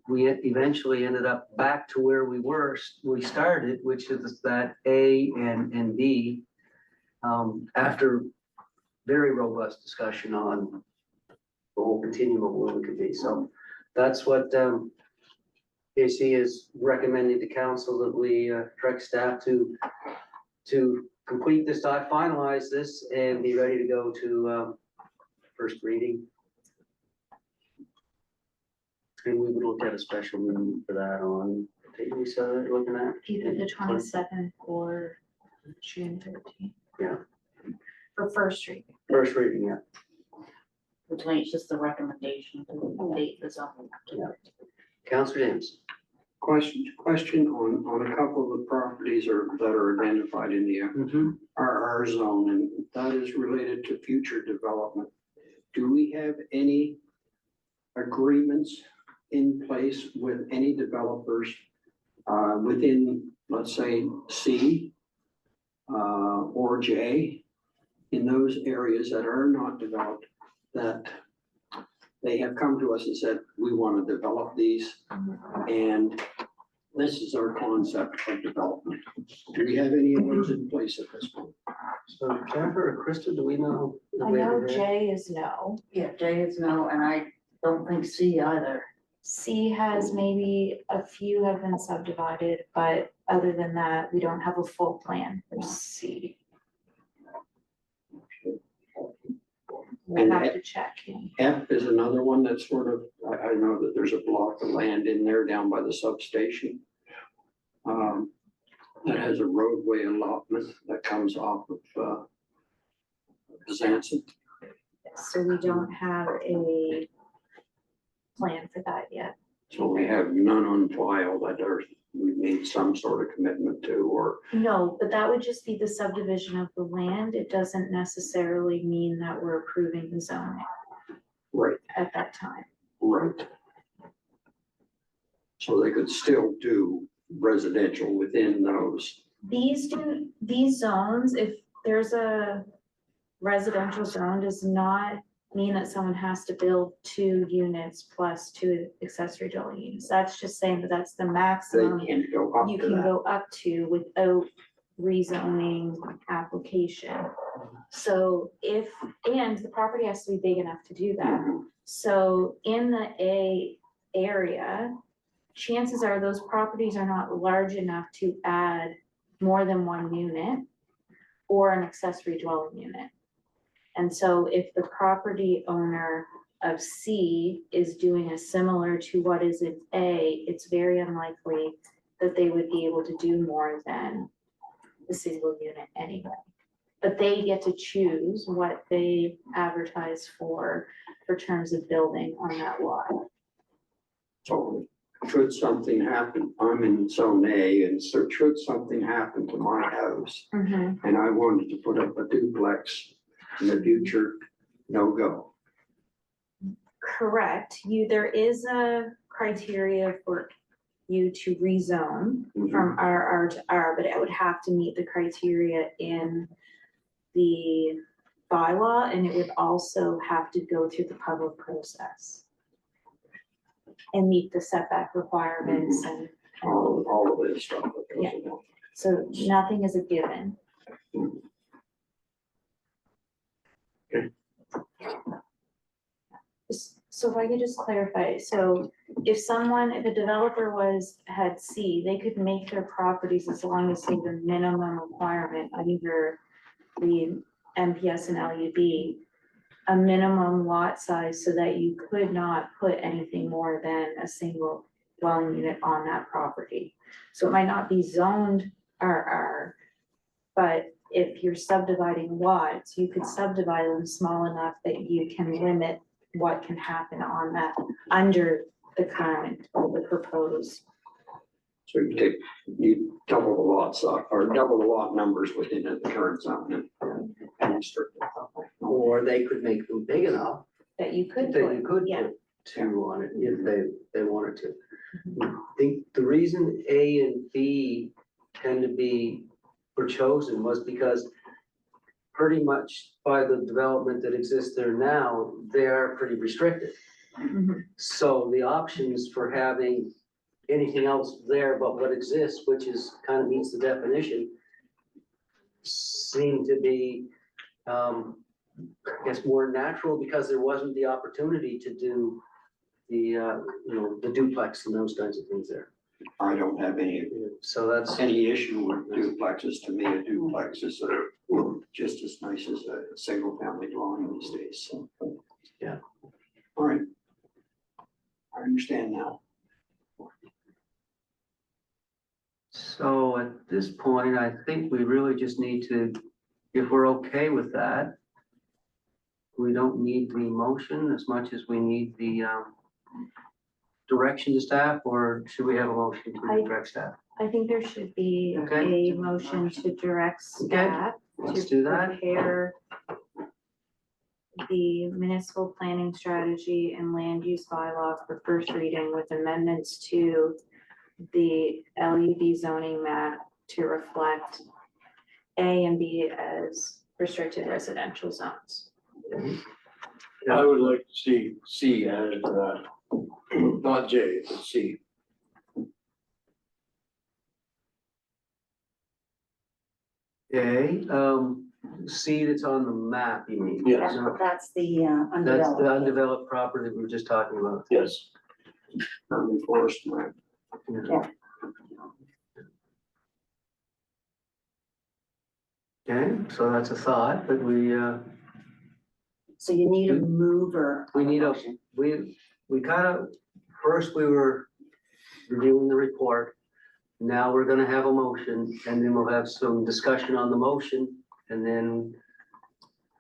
Speaker 1: we eventually ended up back to where we started, which is that A and B, after very robust discussion on the whole continuum of where we could be. So that's what PAC is recommending to council, that we direct staff to complete this, finalize this, and be ready to go to first reading. And we would look at a special meeting for that on, Lisa, looking at?
Speaker 4: Either the 27th or June 13th.
Speaker 1: Yeah.
Speaker 4: For first reading.
Speaker 1: First reading, yeah.
Speaker 8: It's just the recommendation to date the zoning.
Speaker 1: Councillor James.
Speaker 2: Question on a couple of the properties that are identified in the RR zone, and that is related to future development. Do we have any agreements in place with any developers within, let's say, C or J, in those areas that are not developed, that they have come to us and said, we want to develop these, and this is our concept of development. Do we have any of those in place at this point?
Speaker 1: So Jennifer or Krista, do we know? the
Speaker 4: I
Speaker 1: way
Speaker 4: know
Speaker 1: we're at?
Speaker 4: J is no.
Speaker 8: Yeah, J is no, and I don't think C either.
Speaker 4: C has maybe a few have been subdivided, but other than that, we don't have a full plan for C. We'll
Speaker 2: And
Speaker 4: have to check.
Speaker 2: F is another one that's sort of, I know that there's a block of land in there down by the substation. That has a roadway allotment that comes off of Zanson.
Speaker 4: So we don't have a plan for that yet.
Speaker 2: So we have none on file that are, we made some sort of commitment to, or,
Speaker 4: No, but that would just be the subdivision of the land. It doesn't necessarily mean that we're approving the zoning
Speaker 2: right,
Speaker 4: at that time.
Speaker 2: right. So they could still do residential within those.
Speaker 4: These zones, if there's a residential zone, does not mean that someone has to build 2 units plus 2 accessory dwelling units. That's just saying that that's the
Speaker 2: They
Speaker 4: maximum
Speaker 2: can't go up
Speaker 4: you
Speaker 2: to
Speaker 4: can
Speaker 2: that.
Speaker 4: go up to without rezoning application. So and the property has to be big enough to do that.
Speaker 2: Mhm.
Speaker 4: So in the A area, chances are those properties are not large enough to add more than 1 unit or an accessory dwelling unit. And so if the property owner of C is doing a similar to what is in A, it's very unlikely that they would be able to do more than the single unit anyway. But they get to choose what they advertise for terms of building on that lot.
Speaker 2: So should something happen, I'm in zone A, and so should something happen to my house, and I wanted to put up a duplex in the future, no go.
Speaker 4: Correct, there is a criteria for you to rezone from RR to R, but it would have to meet the criteria in the bylaw, and it would also have to go through the public process and meet the setback requirements and
Speaker 2: All of this stuff that goes
Speaker 4: Yeah.
Speaker 2: along.
Speaker 4: so nothing is a given. So if I could just clarify, so if a developer had C, they could make their properties as long as they the minimum requirement of either the MPS and LUD, a minimum lot size so that you could not put anything more than a single dwelling unit on that property. So it might not be zoned RR, but if you're subdividing lots, you could subdivide them small enough that you can limit what can happen on that under the current or the proposed.
Speaker 2: So you double the lot size, or double the lot numbers within the current zone and restrict it.
Speaker 1: Or they could make them big enough
Speaker 4: That you could
Speaker 1: that you
Speaker 4: put,
Speaker 1: could
Speaker 4: yeah.
Speaker 1: put 2 on it if they wanted to. I think the reason A and B tend to were chosen was because pretty much by the development that exists there now, they are pretty restricted.
Speaker 4: Mhm.
Speaker 1: So the options for having anything else there but what exists, which is kind of meets the definition, seem to be, I guess, more natural because there wasn't the opportunity to do the duplex and those kinds of things there.
Speaker 2: I don't have
Speaker 1: So that's,
Speaker 2: any issue with duplexes. To me, a duplex is just as nice as a single family dwelling these days, so.
Speaker 1: Yeah.
Speaker 2: All right. I understand now.
Speaker 1: so at this point, I think we really just need to, if we're okay with that, we don't need the motion as much as we need the direction to staff, or should we have a motion to direct staff?
Speaker 4: I think there should be
Speaker 1: Okay.
Speaker 4: a motion to direct staff
Speaker 1: Let's
Speaker 4: to
Speaker 1: do that.
Speaker 4: prepare the municipal planning strategy and land use bylaw for first reading with amendments to the LUD zoning map to reflect A and B as restricted residential zones.
Speaker 3: I would like to see C added to that, not J, but C.
Speaker 1: Okay, C that's on the map, you mean?
Speaker 3: Yes.
Speaker 1: No,
Speaker 7: That's the
Speaker 1: that's the
Speaker 7: undeveloped.
Speaker 1: undeveloped property that we were just talking about.
Speaker 3: Yes.
Speaker 2: Urban forest land.
Speaker 1: Okay, so that's a thought, but we
Speaker 7: So you need a mover.
Speaker 1: we
Speaker 7: of
Speaker 1: need a,
Speaker 7: motion.
Speaker 1: we kind of, first we were reviewing the report. Now we're gonna have a motion, and then we'll have some discussion on the motion, and then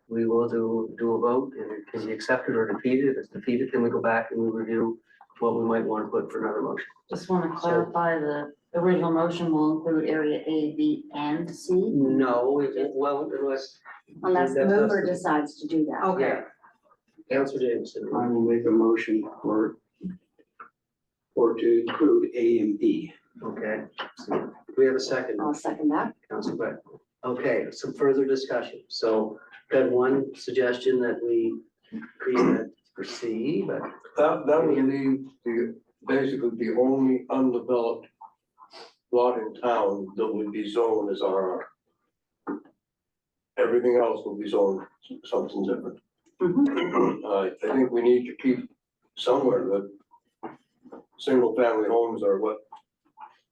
Speaker 1: we will do a vote, and it can be accepted or defeated. If it's defeated, then we go back and we review what we might want to put for another motion.
Speaker 8: Just wanna clarify, the original motion will include area A, B, and C.
Speaker 1: No, it won't unless.
Speaker 7: Unless the
Speaker 1: That's-
Speaker 7: mover decides to do that.
Speaker 1: Yeah. Councilor Jameson.
Speaker 2: I will make a motion for to include A and B.
Speaker 1: Okay, so do we have a second?
Speaker 7: I'll second that.
Speaker 1: Council Brett. Okay, some further discussion. So got one suggestion that we create that for C, but
Speaker 3: That would leave basically the only undeveloped lot in town that would be zoned as RR. Everything else will be zoned something different. I think we need to keep somewhere that single family homes are what,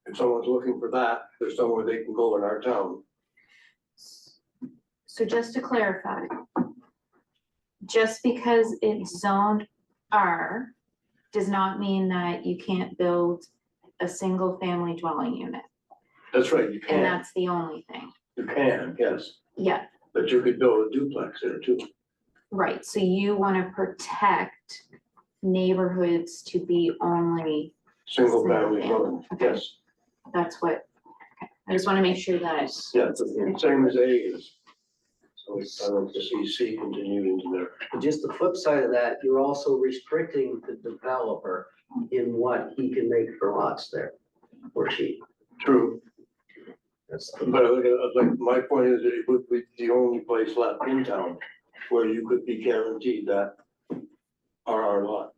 Speaker 3: if someone's looking for that, there's somewhere they can go in our town.
Speaker 4: So just to clarify, just because it's zoned R does not mean that you can't build a single family dwelling unit.
Speaker 3: That's right, you
Speaker 4: And
Speaker 3: can,
Speaker 4: that's the only thing.
Speaker 3: you can, yes,
Speaker 4: Yeah,
Speaker 3: but you could build a duplex there too.
Speaker 4: right. So you want to protect neighborhoods to be only,
Speaker 3: Single family dwelling, yes,
Speaker 4: that's what, okay. I just want to make sure that it's,
Speaker 3: yeah, the same as A is. So I like to see C continued into there.
Speaker 1: but just the flip side of that, you're also restricting the developer in what he can make for lots there, or she.
Speaker 3: True,
Speaker 1: That's,
Speaker 3: but I look at it, like, my point is that it would be the only place left in town where you could be guaranteed that RR lot.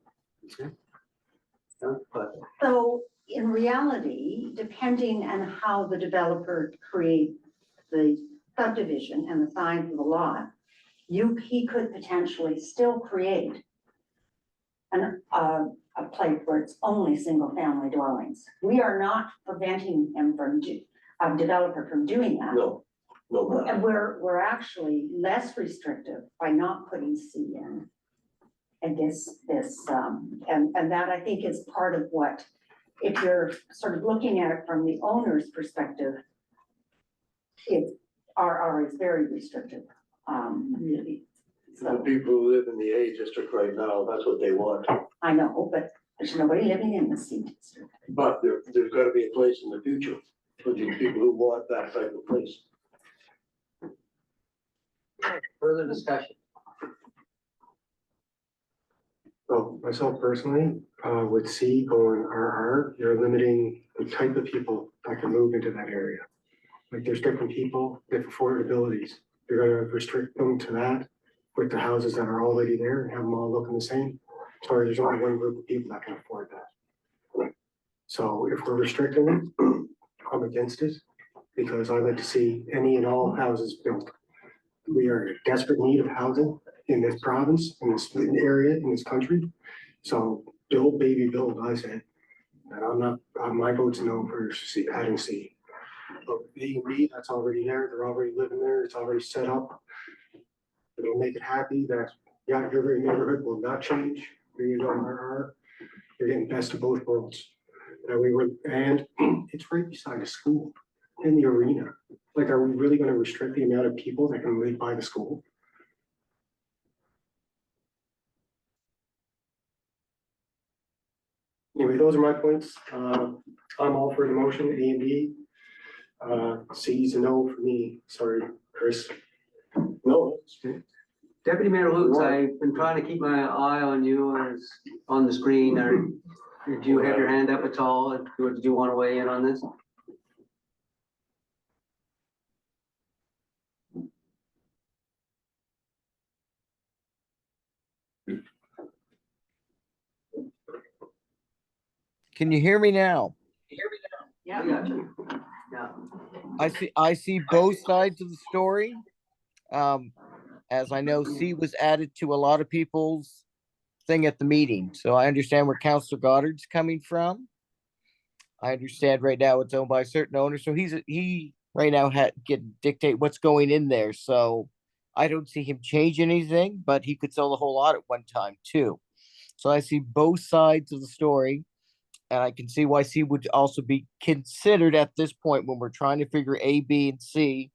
Speaker 1: but
Speaker 7: So in reality, depending on how the developer create the subdivision and the size of the lot, he could potentially still create a place where it's only single family dwellings. We are not preventing him from a developer from doing that.
Speaker 3: No, no,
Speaker 7: And we're actually less restrictive by not putting C in. And and that I think is part of what, if you're sort of looking at it from the owner's perspective, RR is very restrictive, really.
Speaker 3: the
Speaker 7: So,
Speaker 3: people who live in the A district right now, that's what they want.
Speaker 7: I know, but there's nobody living in the C district.
Speaker 3: But there's gotta be a place in the future for the people who want that type of place.
Speaker 1: further discussion.
Speaker 6: So myself personally, with C going RR, you're limiting the type of people that can move into that area. Like there's different people, different affordabilities. You're gonna restrict them to that with the houses that are already there and have them all looking the same. Sorry, there's only one group of people that can afford that. So if we're restricting it, I'm against it because I like to see any and all houses built. We are in desperate need of housing in this province, in this area, in this country. So build, baby, build, I say. And I'm not, my vote's no for C, adding C. But A and B, that's already there, they're already living there, it's already set up. It'll make it happy that, yeah, your neighborhood will not change, you're getting best of both worlds. And it's right beside a school in the arena. Like, are we really gonna restrict the amount of people that can live by the school? Anyway, those are my points. I'm all for the motion, A and B. C is a no for me. Sorry, Chris.
Speaker 3: No,
Speaker 1: Deputy Mayor Lutz, I've been trying to keep my eye on you as on the screen. Did you have your hand up at all? Did you want to weigh in on this?
Speaker 9: Can you hear me now?
Speaker 1: I got you. Yeah.
Speaker 9: I see both sides of the story. As I know, C was added to a lot of people's thing at the meeting, so I understand where Councilor Goddard's coming from. I understand right now it's owned by a certain owner, so he right now can dictate what's going in there. So I don't see him change anything, but he could sell the whole lot at one time too. So I see both sides of the story, and I can see why C would also be considered at this point when we're trying to figure A, B, and C.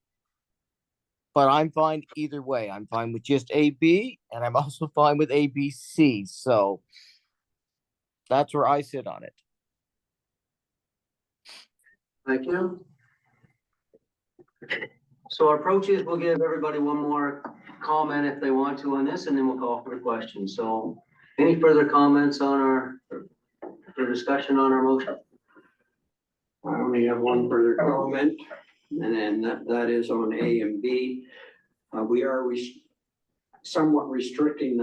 Speaker 9: But I'm fine either way. I'm fine with just A, B, and I'm also fine with A, B, C. So that's where I sit on it.
Speaker 1: Thank you. So our approach is we'll give everybody one more comment if they want to on this, and then we'll call for the question. So any further comments on our, or discussion on our motion?
Speaker 2: I only have one further comment, and then that is on A and B. We are somewhat restricting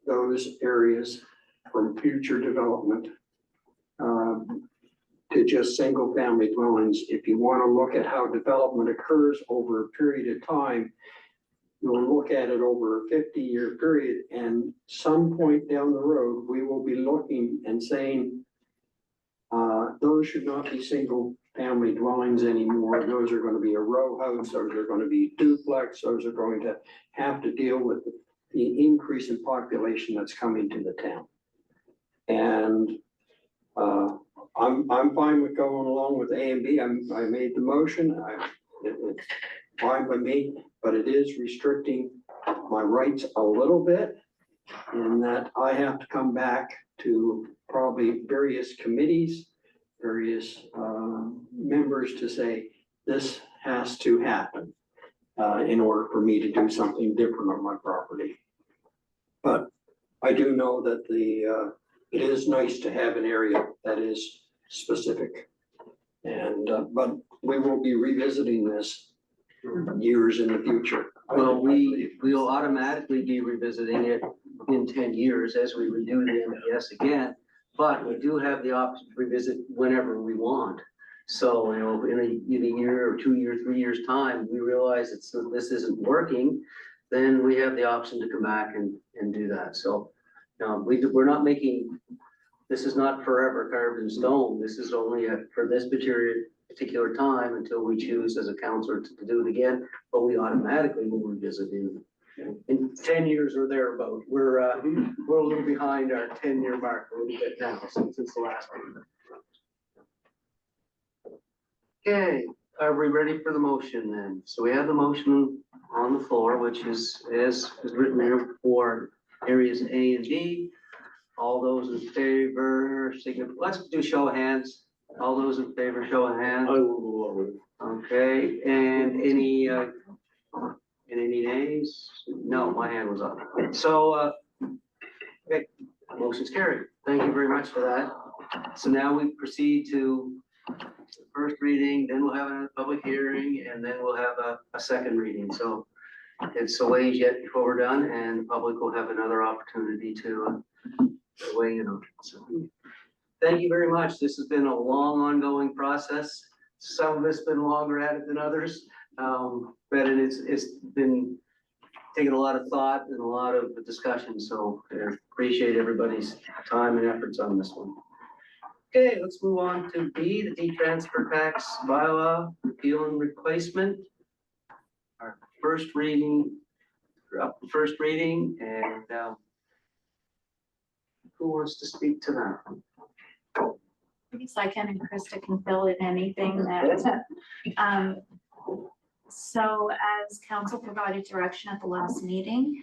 Speaker 2: those areas from future development to just single-family dwellings. If you want to look at how development occurs over a period of time, you'll look at it over a 50-year period, and some point down the road, we will be looking and saying, those should not be single-family dwellings anymore. Those are going to be a row house, those are going to be duplex, those are going to have to deal with the increase in population that's coming to the town. And I'm fine with going along with A and B. I made the motion. It's fine by me, but it is restricting my rights a little bit in that I have to come back to probably various committees, various members to say, this has to happen in order for me to do something different on my property. But I do know that it is nice to have an area that is specific. And, but we will be revisiting this years in the future.
Speaker 1: Well, we'll automatically be revisiting it in 10 years as we redo the MPS again, but we do have the option to revisit whenever we want. So, you know, in a year or 2 years, 3 years time, we realize this isn't working, then we have the option to come back and do that. So, we're not making, this is not forever carved in stone. This is only for this particular time until we choose as a councillor to do it again, but we automatically will revisit in 10 years or thereabout. We're a little behind our 10-year mark a little bit now since the last one. Okay, are we ready for the motion then? So we have the motion on the floor, which is as is written here for areas A and B. All those in favor, let's do show of hands. All those in favor, show of hands.
Speaker 3: I will go along with it.
Speaker 1: Okay, and any nays? No, my hand was up. So, okay, motion's carried. Thank you very much for that. So now we proceed to first reading, then we'll have a public hearing, and then we'll have a second reading. So it's a ways yet before we're done, and the public will have another opportunity to weigh in on it. So thank you very much. This has been a long ongoing process. Some of it's been longer at it than others. But it's been taking a lot of thought and a lot of discussion. So I appreciate everybody's time and efforts on this one. Okay, let's move on to B, the de-transfer tax bylaw repeal and replacement. Our first reading, and who wants to speak to that?
Speaker 4: I guess I can, and Krista can fill in anything that, so as council provided direction at the last meeting,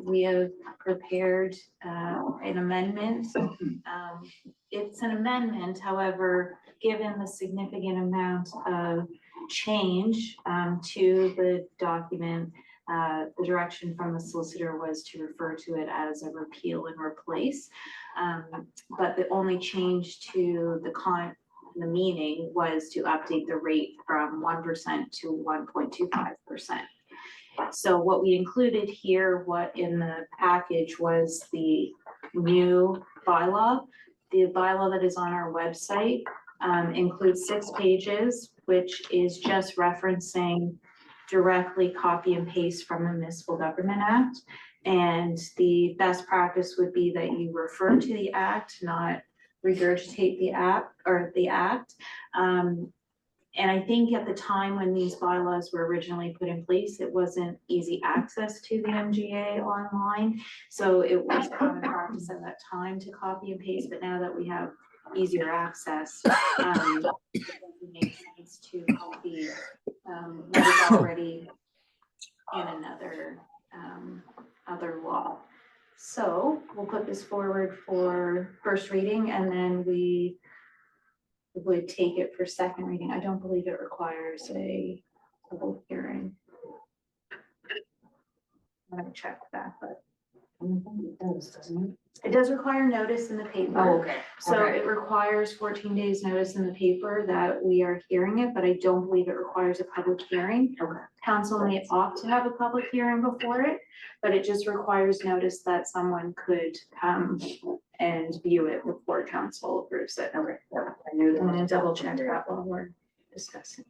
Speaker 4: we have prepared an amendment. It's an amendment, however, given the significant amount of change to the document, The direction from the solicitor was to refer to it as a repeal and replace. But the only change to the meaning was to update the rate from 1% to 1.25%. So what we included here, what in the package was the new bylaw. The bylaw that is on our website includes 6 pages, which is just referencing directly copy and paste from the Municipal Government Act. And the best practice would be that you refer to the act, not regurgitate the act or the act. And I think at the time when these bylaws were originally put in place, it wasn't easy access to the MGA online. So it was common practice at that time to copy and paste, but now that we have easier access, it makes sense to copy what is already in another other law. So we'll put this forward for first reading, and then we would take it for second reading. I don't believe it requires a public hearing. I'm gonna check that, but it does require notice in the paper.
Speaker 5: Oh, okay.
Speaker 4: So
Speaker 5: Okay.
Speaker 4: it requires 14 days notice in the paper that we are hearing it, but I don't believe it requires a public hearing.
Speaker 5: Okay.
Speaker 4: Council may opt to have a public hearing before it, but it just requires notice that someone could come and view it before council approves it.
Speaker 5: Okay. Yeah, I knew that.
Speaker 4: I'm gonna double check that while we're discussing.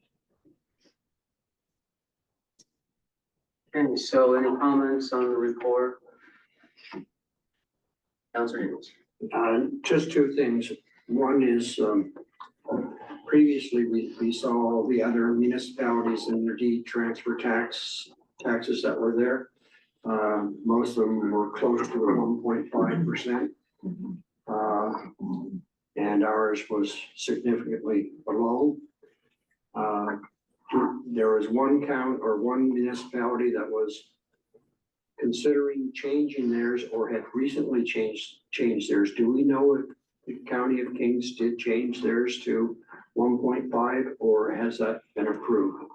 Speaker 1: Okay, so any comments on the report? Councilor Nichols.
Speaker 2: Just 2 things. One is, previously we saw all the other municipalities and their deed transfer taxes that were there. Most of them were close to 1.5%. And ours was significantly below. There was one municipality that was considering changing theirs or had recently changed theirs. Do we know if the County of Kings did change theirs to 1.5, or has that been approved?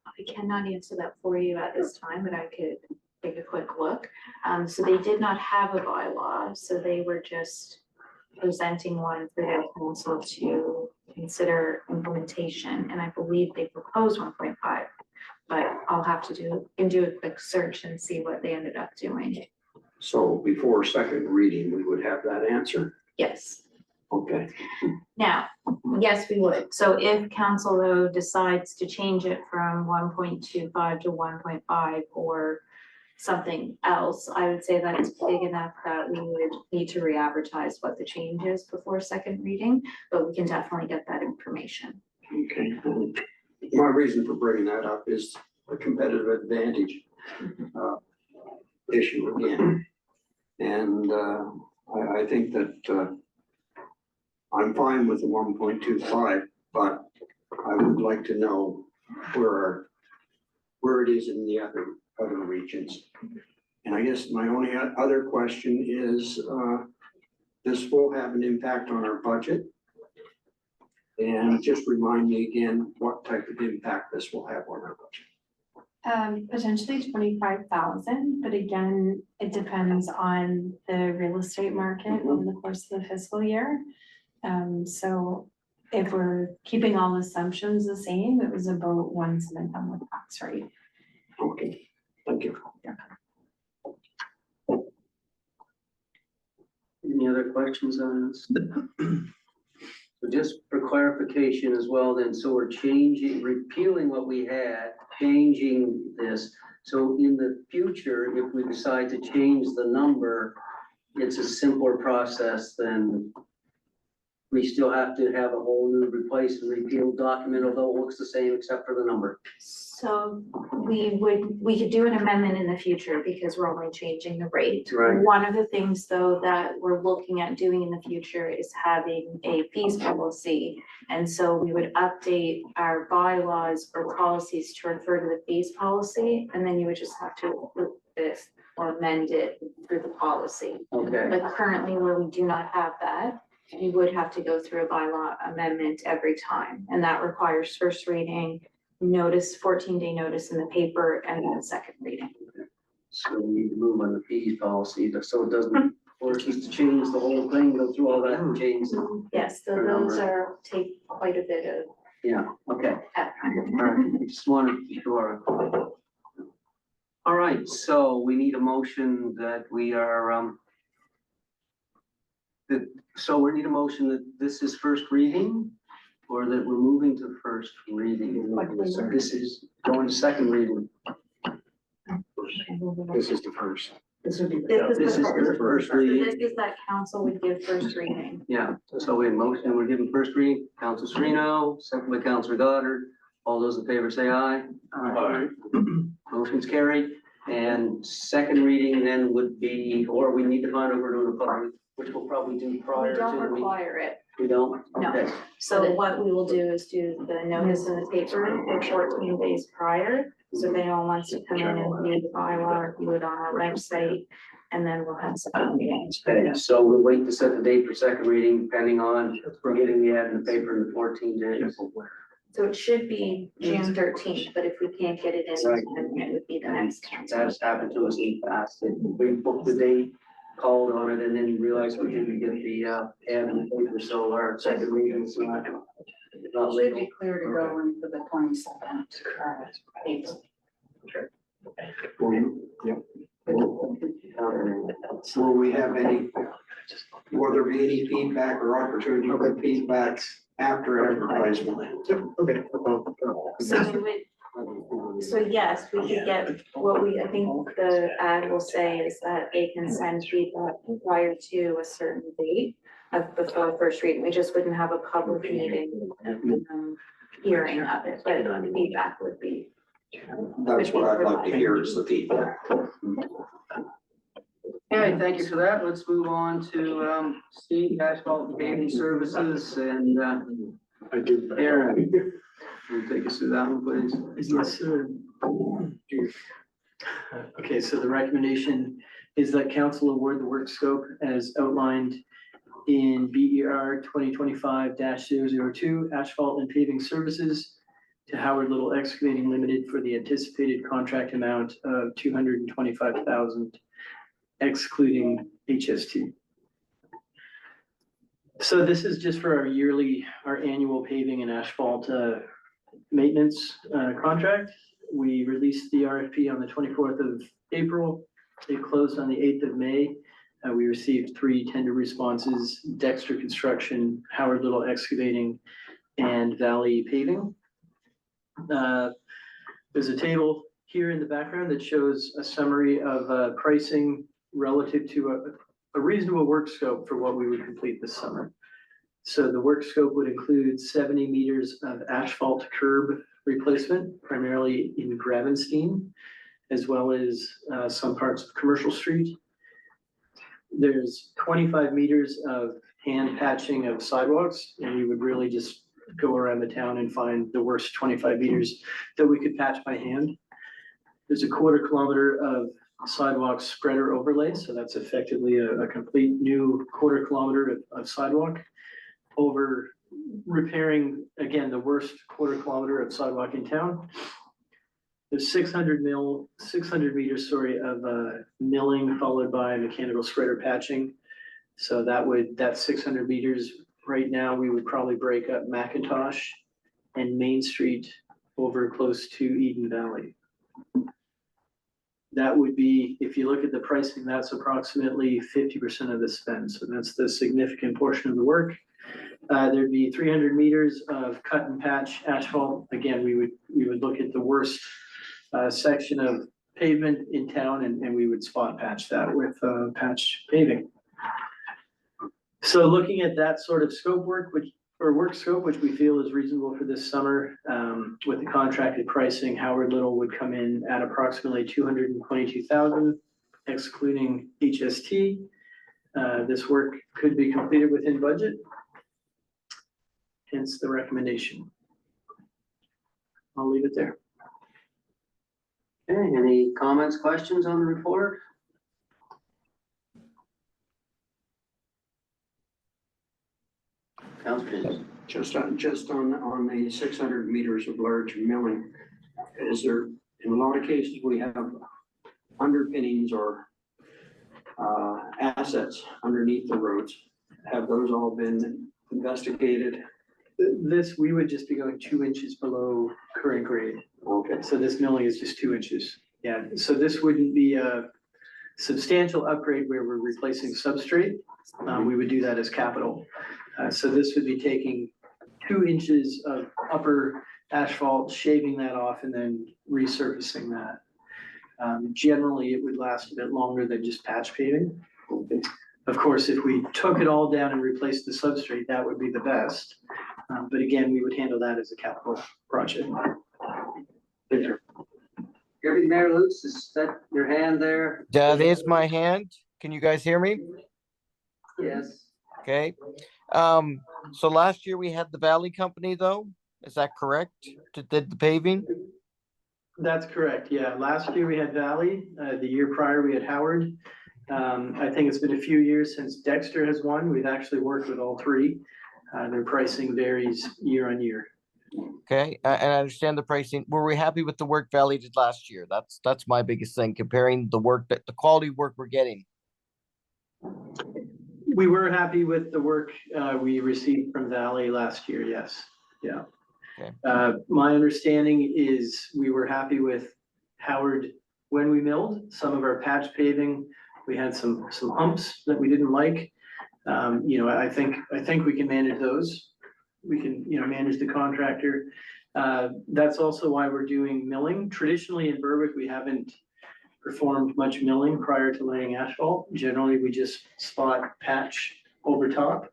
Speaker 4: I cannot answer that for you at this time, but I could take a quick look. So they did not have a bylaw, so they were just presenting one for their council to consider implementation, and I believe they proposed 1.5. But I'll have to do a quick search and see what they ended up doing.
Speaker 2: So before second reading, we would have that answer?
Speaker 4: Yes.
Speaker 2: Okay.
Speaker 4: Now, yes, we would. So if council though decides to change it from 1.25 to 1.5 or something else, I would say that it's big enough that we would need to re-advertise what the change is before second reading, but we can definitely get that information.
Speaker 2: Okay. My reason for bringing that up is the competitive advantage issue again. And I think that I'm fine with the 1.25, but I would like to know where it is in the other regions. And I guess my only other question is, this will have an impact on our budget. And just remind me again, what type of impact this will have on our budget.
Speaker 5: Potentially 25,000, but again, it depends on the real estate market over the course of the fiscal year. So if we're keeping all assumptions the same, it was about 1/7 on the tax rate.
Speaker 2: Okay, thank you.
Speaker 1: Any other questions on this? So just for clarification as well, then, so we're repealing what we had, changing this. So in the future, if we decide to change the number, it's a simpler process than we still have to have a whole new replace and repeal document, although it looks the same except for the number.
Speaker 4: So we could do an amendment in the future because we're only changing the rate.
Speaker 1: Right.
Speaker 4: One of the things though that we're looking at doing in the future is having a fees policy. And so we would update our bylaws or policies to refer to the fees policy, and then you would just have to approve this or amend it through the policy.
Speaker 1: Okay,
Speaker 4: But currently where we do not have that, we would have to go through a bylaw amendment every time, and that requires first reading, notice, 14-day notice in the paper and then a second reading.
Speaker 1: So we need to move on the fees policy, so it doesn't force us to change the whole thing, go through all that and change.
Speaker 4: Yes, so those are, take quite a bit of
Speaker 1: Yeah, okay.
Speaker 4: time.
Speaker 1: All right, just wanted to be sure. All right, so we need a motion that we are, so we need a motion that this is first reading, or that we're moving to first reading. So this is going to second reading.
Speaker 6: This is the first.
Speaker 4: This is
Speaker 1: This is the first
Speaker 4: So
Speaker 1: reading.
Speaker 4: this is that council would give first reading.
Speaker 1: Yeah, so we have motion, we're giving first reading, Council Sereno, second by Councilor Goddard. All those in favor say aye.
Speaker 3: Aye.
Speaker 1: Motion's carried. And second reading then would be, or we need to find out we're doing a public, which we'll probably do
Speaker 4: We
Speaker 1: prior to
Speaker 4: don't
Speaker 1: the meeting.
Speaker 4: require it.
Speaker 1: We don't?
Speaker 4: No.
Speaker 1: Okay.
Speaker 4: So what we will do is do the notice in the paper for 14 days prior. So if anyone wants to come in and view the bylaw or view it on our website, and then we'll have some meetings.
Speaker 1: Okay, so we'll wait to set the date for second reading, depending on getting the ad in the paper in the 14 days.
Speaker 4: So it should be June 13th, but if we can't get it in,
Speaker 1: Right.
Speaker 4: then it would be the next council.
Speaker 1: That's happened to us in the past. We booked the date, called on it, and then realized we didn't get the ad in the paper, so our second reading is not
Speaker 8: It should
Speaker 1: legal.
Speaker 8: be clear to go in for the 22nd, April.
Speaker 2: Will we have any, will there be any feedback or opportunity for feedback after advertisement?
Speaker 6: Okay.
Speaker 4: So we would, so yes, we could get, what we, I think the ad will say is that they can send feedback prior to a certain date of before first reading. We just wouldn't have a public meeting, hearing of it, but the feedback would be.
Speaker 2: That's what I'd like to hear is the feedback.
Speaker 1: Okay, thank you for that. Let's move on to Steve, Asphalt and Paving Services, and Aaron. Will you take us through that one, please?
Speaker 10: Yes, sir. Okay, so the recommendation is that council award the work scope as outlined in BER 2025-002 Asphalt and Paving Services to Howard Little Excavating Limited for the anticipated contract amount of $225,000 excluding HST. So this is just for our annual paving and asphalt maintenance contract. We released the RFP on the 24th of April. It closed on the 8th of May. We received 3 tender responses: Dexter Construction, Howard Little Excavating, and Valley Paving. There's a table here in the background that shows a summary of pricing relative to a reasonable work scope for what we would complete this summer. So the work scope would include 70 meters of asphalt curb replacement, primarily in Gravenstein, as well as some parts of Commercial Street. There's 25 meters of hand patching of sidewalks, and we would really just go around the town and find the worst 25 meters that we could patch by hand. There's a 1/4 kilometer of sidewalk spreader overlay, so that's effectively a complete new 1/4 kilometer of sidewalk over repairing, again, the worst 1/4 kilometer of sidewalk in town. There's 600 meters, of milling followed by mechanical spreader patching. So that 600 meters, right now, we would probably break up McIntosh and Main Street over close to Eden Valley. That would be, if you look at the pricing, that's approximately 50% of the spend. So that's the significant portion of the work. There'd be 300 meters of cut and patch asphalt. Again, we would look at the worst section of pavement in town and we would spot patch that with patch paving. So looking at that sort of scope work, work scope, which we feel is reasonable for this summer, with the contracted pricing, Howard Little would come in at approximately $222,000, excluding HST. This work could be completed within budget. Hence the recommendation. I'll leave it there.
Speaker 1: Okay, any comments, questions on the report? Councilor James.
Speaker 2: Just on the 600 meters of large milling, is there, in a lot of cases, we have underpinnings or assets underneath the roads. Have those all been investigated?
Speaker 10: This, we would just be going 2 inches below current grade.
Speaker 2: Okay.
Speaker 10: So this milling is just 2 inches. Yeah, so this wouldn't be a substantial upgrade where we're replacing substrate. We would do that as capital. So this would be taking 2 inches of upper asphalt, shaving that off and then resurfacing that. Generally, it would last a bit longer than just patch paving. Of course, if we took it all down and replaced the substrate, that would be the best. But again, we would handle that as a capital project.
Speaker 1: Everything there, Luce, is that your hand there?
Speaker 9: There's my hand. Can you guys hear me?
Speaker 1: Yes.
Speaker 9: Okay. So last year we had the Valley Company though, is that correct? Did the paving?
Speaker 10: That's correct, yeah. Last year we had Valley, the year prior we had Howard. I think it's been a few years since Dexter has won. We've actually worked with all three. Their pricing varies year on year.
Speaker 9: Okay, and I understand the pricing. Were we happy with the work Valley did last year? That's my biggest thing, comparing the work the quality work we're getting.
Speaker 10: We were happy with the work we received from Valley last year, yes, yeah.
Speaker 9: Okay.
Speaker 10: My understanding is we were happy with Howard when we milled. Some of our patch paving, we had some humps that we didn't like. I think we can manage those. We can, manage the contractor. That's also why we're doing milling. Traditionally in Berwick, we haven't performed much milling prior to laying asphalt. Generally, we just spot patch over top.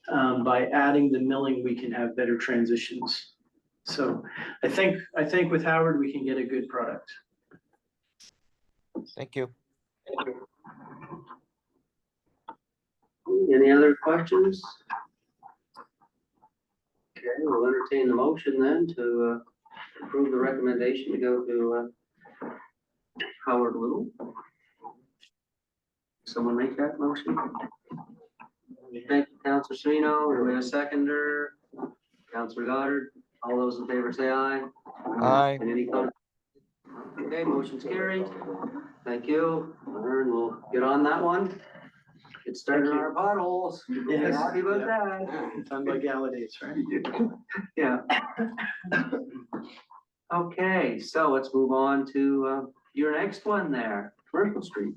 Speaker 10: By adding the milling, we can have better transitions. So I think with Howard, we can get a good product.
Speaker 9: Thank you.
Speaker 1: Any other questions? Okay, we'll entertain the motion then to approve the recommendation to go to Howard Little. Someone make that motion? Thank you, Councilor Sereno. Do we have a seconder? Councilor Goddard. All those in favor say aye.
Speaker 9: Aye.
Speaker 1: And any comment? Okay, motion's carried. Thank you. Aaron, we'll get on that one. Get started on our potholes.
Speaker 10: Yes.
Speaker 1: Happy about that.
Speaker 10: It's unlegalities, right?
Speaker 1: Yeah. Okay, so let's move on to your next one there, Commercial Street.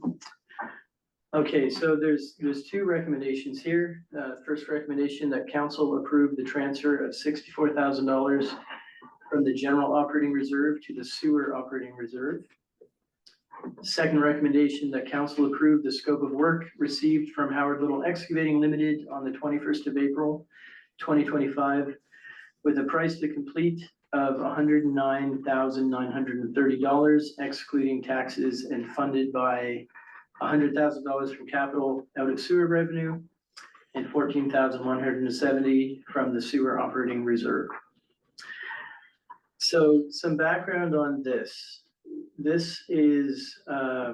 Speaker 10: Okay, so there's two recommendations here. First recommendation that council approve the transfer of $64,000 from the general operating reserve to the sewer operating reserve. Second recommendation that council approve the scope of work received from Howard Little Excavating Limited on the 21st of April, 2025, with a price to complete of $109,930, excluding taxes, and funded by $100,000 from capital out of sewer revenue and $14,170 from the sewer operating reserve. So some background on this. This is a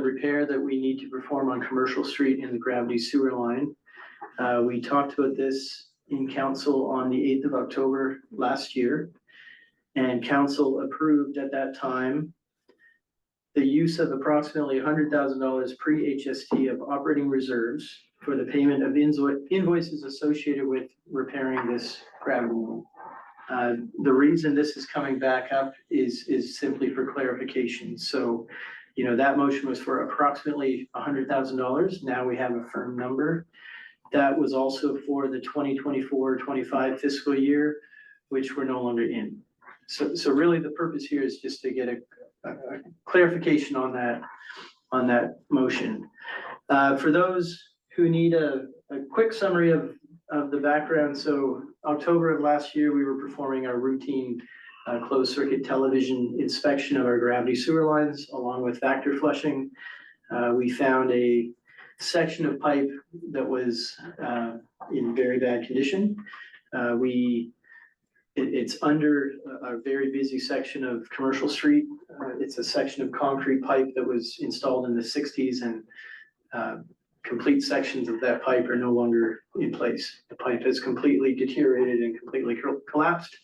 Speaker 10: repair that we need to perform on Commercial Street in the gravity sewer line. We talked about this in council on the 8th of October last year. And council approved at that time the use of approximately $100,000 pre-HST of operating reserves for the payment of invoices associated with repairing this gravity line. The reason this is coming back up is simply for clarification. So, that motion was for approximately $100,000. Now we have a firm number. That was also for the 2024-25 fiscal year, which we're no longer in. So really the purpose here is just to get a clarification on that motion. For those who need a quick summary of the background, so October of last year, we were performing our routine closed circuit television inspection of our gravity sewer lines along with factor flushing. We found a section of pipe that was in very bad condition. It's under a very busy section of Commercial Street. It's a section of concrete pipe that was installed in the 60s and complete sections of that pipe are no longer in place. The pipe has completely deteriorated and completely collapsed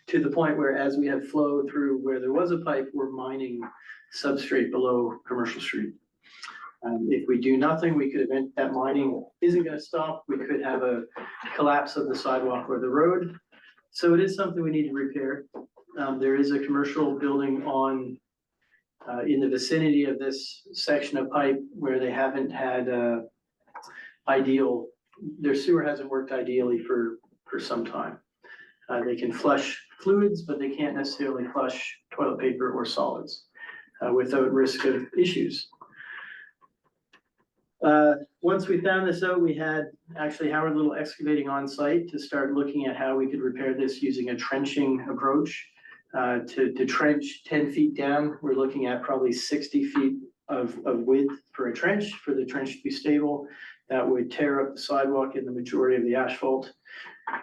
Speaker 10: to the point where as we have flow through where there was a pipe, we're mining substrate below Commercial Street. If we do nothing, we could event that mining isn't gonna stop. We could have a collapse of the sidewalk or the road. So it is something we need to repair. There is a commercial building on, in the vicinity of this section of pipe where they haven't had, their sewer hasn't worked ideally for some time. They can flush fluids, but they can't necessarily flush toilet paper or solids, without risk of issues. Once we found this out, we had actually Howard Little excavating on site to start looking at how we could repair this using a trenching approach. To trench 10 feet down, we're looking at probably 60 feet of width for a trench, for the trench to be stable. That would tear up the sidewalk in the majority of the asphalt.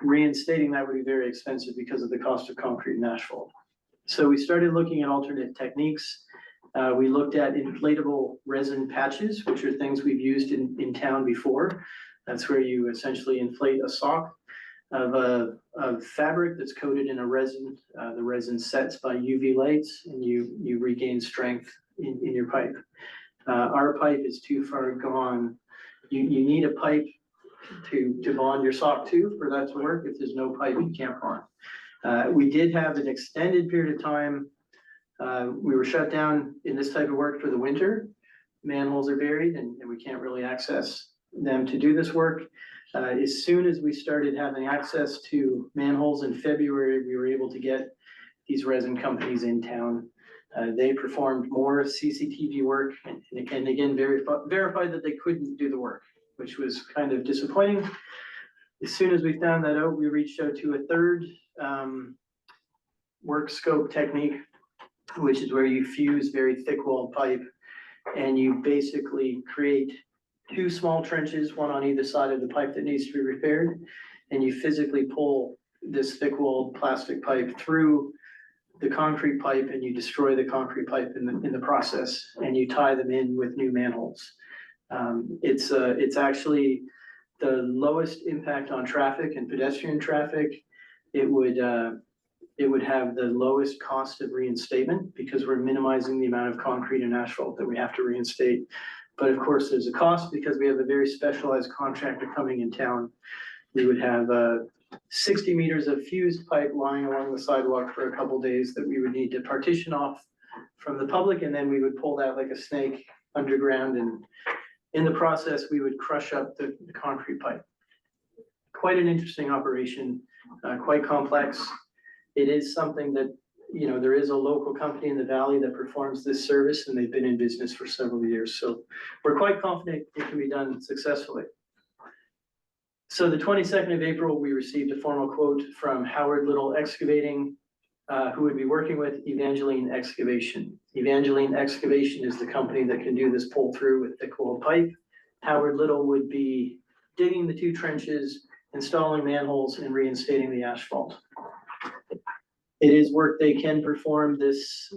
Speaker 10: Reinstating that would be very expensive because of the cost of concrete and asphalt. So we started looking at alternate techniques. We looked at inflatable resin patches, which are things we've used in town before. That's where you essentially inflate a sock of fabric that's coated in a resin. The resin sets by UV lights and you regain strength in your pipe. Our pipe is too far gone. You need a pipe to bond your sock to for that to work. If there's no pipe, you can't bond. We did have an extended period of time. We were shut down in this type of work for the winter. Manholes are buried and we can't really access them to do this work. As soon as we started having access to manholes in February, we were able to get these resin companies in town. They performed more CCTV work and again, verified that they couldn't do the work, which was kind of disappointing. As soon as we found that out, we reached out to a third work scope technique, which is where you fuse very thick walled pipe and you basically create two small trenches, one on either side of the pipe that needs to be repaired. And you physically pull this thick walled plastic pipe through the concrete pipe and you destroy the concrete pipe in the process and you tie them in with new manholes. It's actually the lowest impact on traffic and pedestrian traffic. It would have the lowest cost of reinstatement because we're minimizing the amount of concrete and asphalt that we have to reinstate. But of course, there's a cost because we have a very specialized contractor coming in town. We would have 60 meters of fused pipe lying along the sidewalk for a couple days that we would need to partition off from the public. And then we would pull that like a snake underground. And in the process, we would crush up the concrete pipe. Quite an interesting operation, quite complex. It is something that, you know, there is a local company in the valley that performs this service and they've been in business for several years. So we're quite confident it can be done successfully. So the 22nd of April, we received a formal quote from Howard Little Excavating, who would be working with Evangeline Excavation. Evangeline Excavation is the company that can do this pull through with thick walled pipe. Howard Little would be digging the two trenches, installing manholes and reinstating the asphalt. It is work they can perform this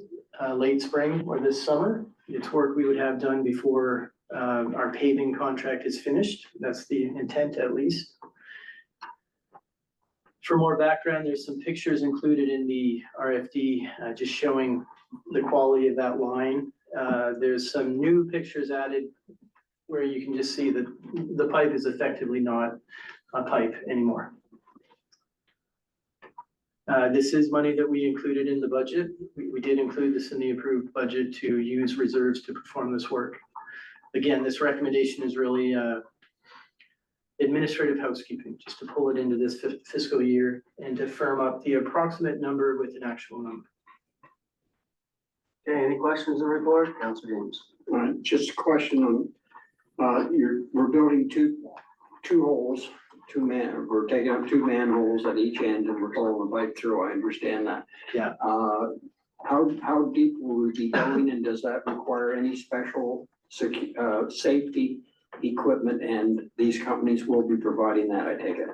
Speaker 10: late spring or this summer. It's work we would have done before our paving contract is finished. That's the intent at least. For more background, there's some pictures included in the RFD just showing the quality of that line. There's some new pictures added where you can just see that the pipe is effectively not a pipe anymore. This is money that we included in the budget. We did include this in the approved budget to use reserves to perform this work. Again, this recommendation is really administrative housekeeping, just to pull it into this fiscal year and to firm up the approximate number with an actual number.
Speaker 1: Okay, any questions on the report? Councilor James.
Speaker 2: Just a question on, we're building two holes, we're taking up two manholes at each end and we're pulling the pipe through. I understand that.
Speaker 10: Yeah.
Speaker 2: How deep will we be going and does that require any special safety equipment? And these companies will be providing that, I take it.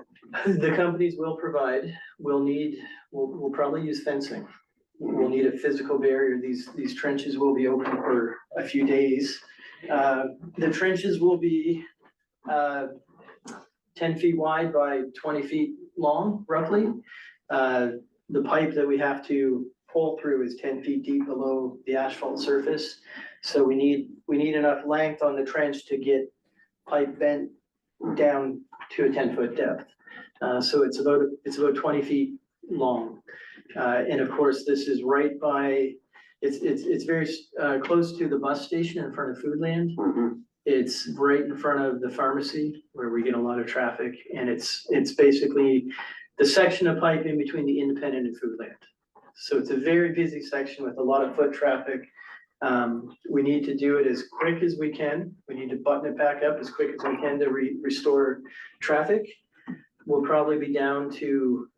Speaker 10: The companies will provide, we'll probably use fencing. We'll need a physical barrier. These trenches will be open for a few days. The trenches will be uh, 10 feet wide by 20 feet long, roughly. The pipe that we have to pull through is 10 feet deep below the asphalt surface. So we need enough length on the trench to get pipe bent down to a 10-foot depth. So it's about 20 feet long. And of course, this is right by, it's very close to the bus station in front of Foodland. It's right in front of the pharmacy where we get a lot of traffic, and it's basically the section of pipe in between the Independent and Foodland. So it's a very busy section with a lot of foot traffic. We need to do it as quick as we can. We need to button it back up as quick as we can to restore traffic. We'll probably be down to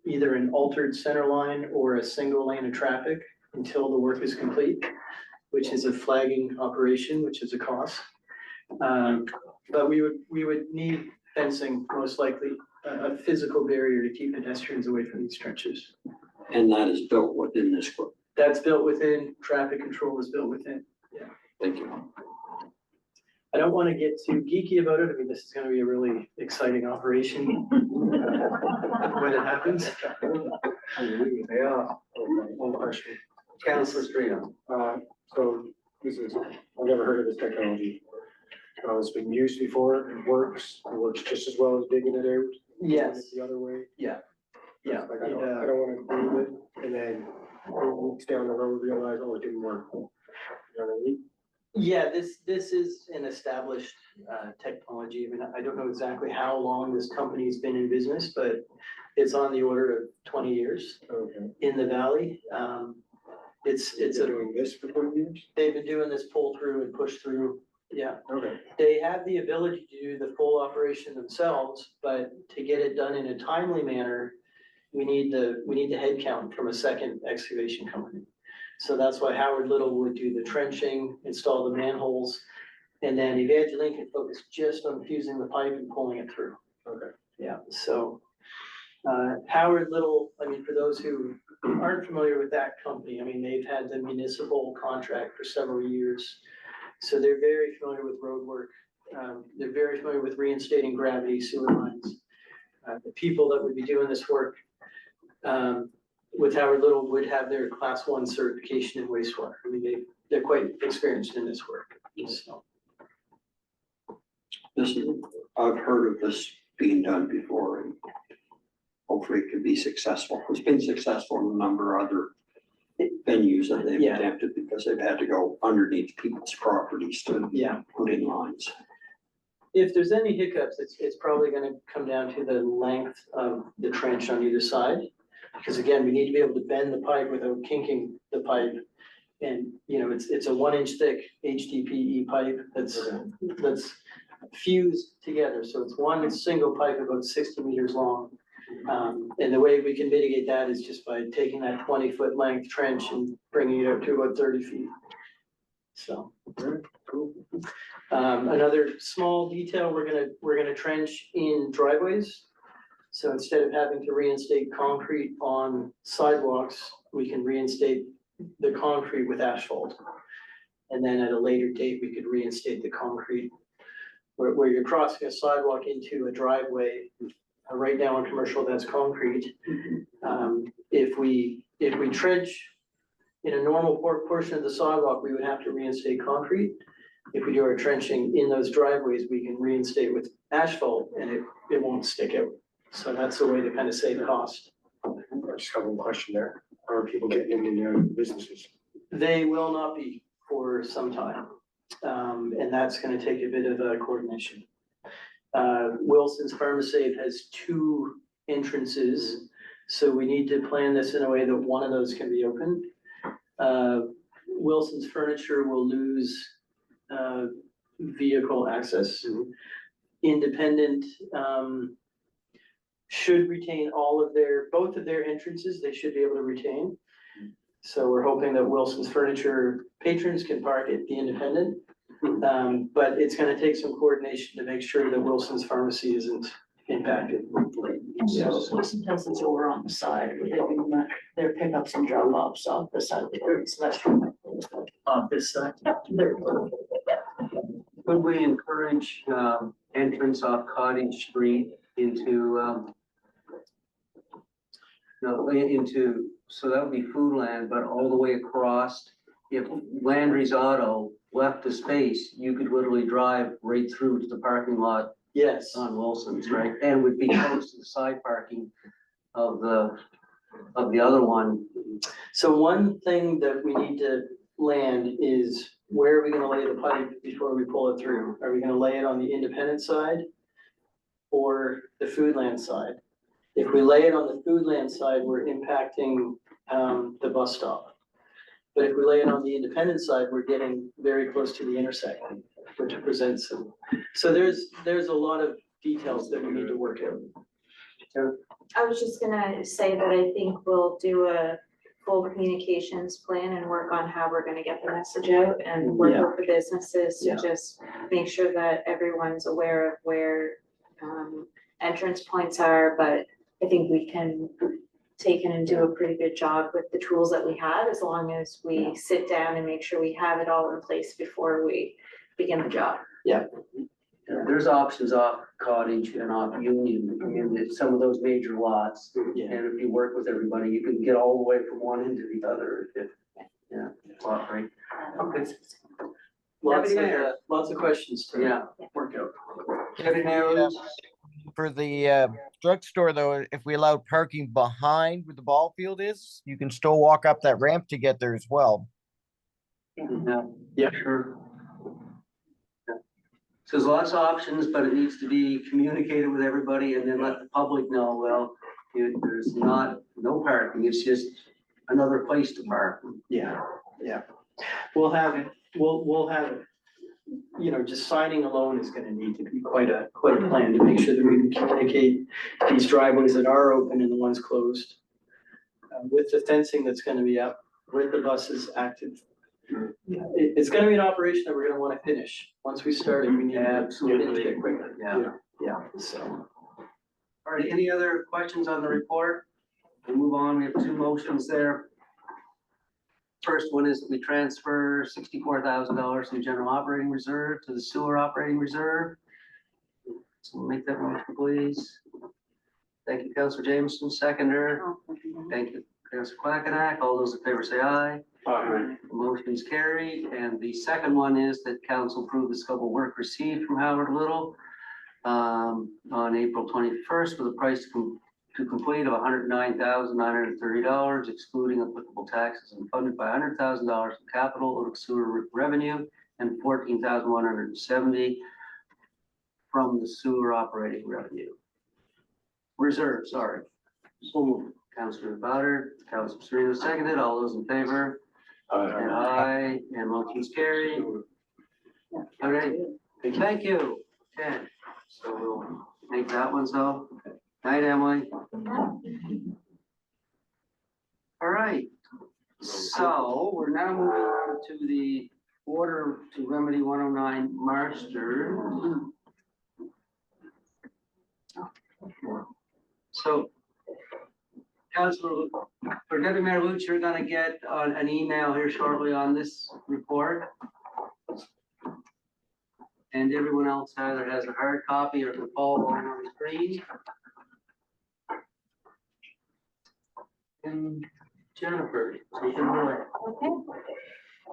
Speaker 10: either an altered center line or a single lane of traffic until the work is complete, which is a flagging operation, which is a cost. But we would need fencing, most likely, a physical barrier to keep pedestrians away from these trenches.
Speaker 2: And that is built within this group.
Speaker 10: That's built within, traffic control is built within.
Speaker 2: Thank you.
Speaker 10: I don't want to get too geeky about it. I mean, this is going to be a really exciting operation when it happens.
Speaker 6: Yeah. One question.
Speaker 1: Councilor Strino.
Speaker 6: So this is, I've never heard of this technology. It's been used before, it works just as well as digging it out.
Speaker 10: Yes.
Speaker 6: The other way.
Speaker 10: Yeah.
Speaker 6: Like I don't wanna do it and then 4 weeks down the road realize, oh, it didn't work. You know what I mean?
Speaker 10: Yeah, this is an established technology. I mean, I don't know exactly how long this company's been in business, but it's on the order of 20 years
Speaker 6: Okay.
Speaker 10: in the valley. It's
Speaker 6: They're doing this for 20 years?
Speaker 10: they've been doing this pull through and push through. Yeah,
Speaker 6: Okay.
Speaker 10: they have the ability to do the full operation themselves, but to get it done in a timely manner, we need the head count from a second excavation company. So that's why Howard Little would do the trenching, install the manholes, and then Evangeline can focus just on fusing the pipe and pulling it through.
Speaker 6: Okay.
Speaker 10: Yeah, so, Howard Little, I mean, for those who aren't familiar with that company, I mean, they've had the municipal contract for several years. So they're very familiar with road work. They're very familiar with reinstating gravity sewer lines. The people that would be doing this work, with Howard Little would have their class 1 certification in wastewater. I mean, they're quite experienced in this work, so.
Speaker 2: I've heard of this being done before and hopefully it can be successful. It's been successful in a number of other venues that they've
Speaker 10: Yeah.
Speaker 2: attempted because they've had to go underneath people's properties to
Speaker 10: Yeah,
Speaker 2: put in lines.
Speaker 10: if there's any hiccups, it's probably gonna come down to the length of the trench on either side. Because again, we need to be able to bend the pipe without kinking the pipe. And, you know, it's a 1-inch thick HDPE pipe that's fused together. So it's one single pipe about 60 meters long. And the way we can mitigate that is just by taking that 20-foot length trench and bringing it up to about 30 feet. So.
Speaker 6: Cool.
Speaker 10: Another small detail, we're gonna trench in driveways. So instead of having to reinstate concrete on sidewalks, we can reinstate the concrete with asphalt. And then at a later date, we could reinstate the concrete where you're crossing a sidewalk into a driveway. Right now on commercial, that's concrete. If we trench in a normal portion of the sidewalk, we would have to reinstate concrete. If we do our trenching in those driveways, we can reinstate with asphalt and it won't stick out. So that's a way to kind of save cost.
Speaker 6: I just have one question there. Are people getting into businesses?
Speaker 10: They will not be for some time. And that's gonna take a bit of coordination. Wilson's Pharmasafe has 2 entrances, so we need to plan this in a way that one of those can be opened. Wilson's Furniture will lose vehicle access. Independent should retain both of their entrances, they should be able to retain. So we're hoping that Wilson's Furniture patrons can park at the Independent. But it's gonna take some coordination to make sure that Wilson's Pharmacy isn't impacted.
Speaker 8: So sometimes it's over on the side, where they do their pickups and drop offs off the side of the road, so that's.
Speaker 10: On this side.
Speaker 1: Would we encourage entrance off Cottage Street into, no, into, so that would be Foodland, but all the way across. If Landry's Auto left the space, you could literally drive right through to the parking lot
Speaker 10: Yes.
Speaker 1: on Wilson's, right? And would be close to the side parking of the other one.
Speaker 10: So one thing that we need to land is where are we gonna lay the pipe before we pull it through? Are we gonna lay it on the independent side or the Foodland side? If we lay it on the Foodland side, we're impacting the bus stop. But if we lay it on the independent side, we're getting very close to the intersection, which presents some. So there's a lot of details that we need to work out.
Speaker 4: I was just gonna say that I think we'll do a full communications plan and work on how we're gonna get the message out and work
Speaker 10: Yeah.
Speaker 4: with the businesses to
Speaker 10: Yeah.
Speaker 4: just make sure that everyone's aware of where entrance points are, but I think we can take in and do a pretty good job with the tools that we have, as long as we sit down and make sure we have it all in place before we begin the job.
Speaker 1: There's options off Cottage and off Union, in some of those major lots.
Speaker 10: Yeah.
Speaker 1: And if you work with everybody, you can get all the way from one end to the other, if, yeah, lot, right? Okay.
Speaker 10: Lots of questions to
Speaker 1: Yeah.
Speaker 10: work out.
Speaker 1: Deputy Mayor,
Speaker 9: For the drugstore though, if we allow parking behind where the ball field is, you can still walk up that ramp to get there as well.
Speaker 1: yeah, sure. So there's lots of options, but it needs to be communicated with everybody and then let the public know, well, there's no parking, it's just another place to park.
Speaker 10: Yeah. We'll have it, we'll have it. You know, just signing alone is gonna need to be quite a plan to make sure that we can communicate these driveways that are open and the ones closed. With the fencing that's gonna be up, with the buses active. It's gonna be an operation that we're gonna wanna finish. Once we start it, we need to
Speaker 1: Absolutely.
Speaker 10: finish it quickly.
Speaker 1: Yeah.
Speaker 10: So.
Speaker 1: All right, any other questions on the report? We'll move on, we have two motions there. First one is that we transfer $64,000 from general operating reserve to the sewer operating reserve. So we'll make that motion, please. Thank you, Councilor Jameson, seconder. Thank you, Councilor Quackenack. All those in favor say aye.
Speaker 3: Aye.
Speaker 1: Motion is carried. And the second one is that council approve the scope of work received from Howard Little on April 21st with a price to complete of $109,930, excluding applicable taxes, and funded by $100,000 in capital sewer revenue and $14,170 from the sewer operating revenue. Reserve, sorry. So moved. Councilor Bowder, Councilor Serena seconded. All those in favor? And aye, and motion's carried. All right, thank you. Okay, so we'll make that one so. Night, Emily. All right, so we're now moving on to the order to remedy 109 Marster. So, Councilor, or Deputy Mayor Lutz, you're gonna get an email here shortly on this report. And everyone else either has a hard copy or can follow along on the screen. And Jennifer, take it away.
Speaker 4: Okay.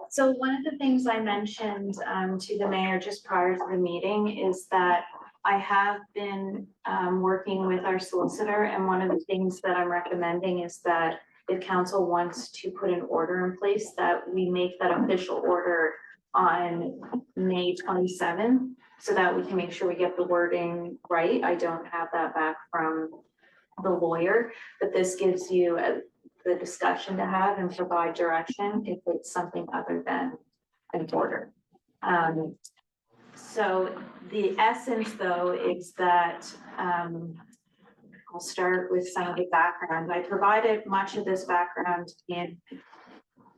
Speaker 4: So one of the things I mentioned to the mayor just prior to the meeting is that I have been working with our solicitor, and one of the things that I'm recommending is that if council wants to put an order in place, that we make that official order on May 27th, so that we can make sure we get the wording right. I don't have that back from the lawyer, but this gives you the discussion to have and provide direction if it's something other than an order. So the essence though is that I'll start with some of the background. I provided much of this background in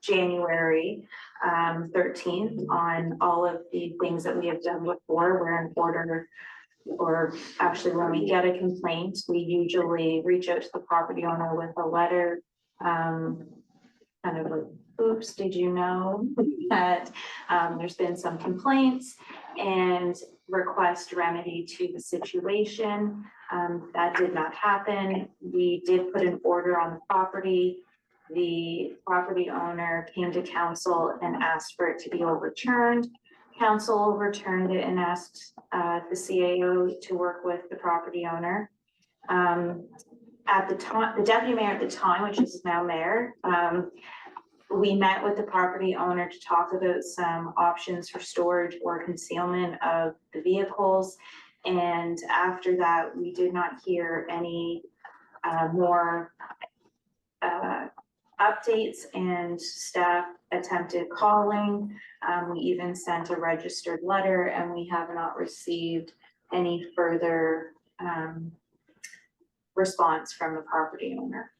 Speaker 4: January 13th on all of the things that we have done before. We're in order, or actually when we get a complaint, we usually reach out to the property owner with a letter. Kind of like, oops, did you know that there's been some complaints? and request remedy to the situation. That did not happen. We did put an order on the property. The property owner came to council and asked for it to be overturned. Council overturned it and asked the CAO to work with the property owner. At the time, the deputy mayor at the time, which is now mayor, we met with the property owner to talk about some options for storage or concealment of the vehicles. And after that, we did not hear any more updates, and staff attempted calling. We even sent a registered letter, and we have not received any further response from the property owner.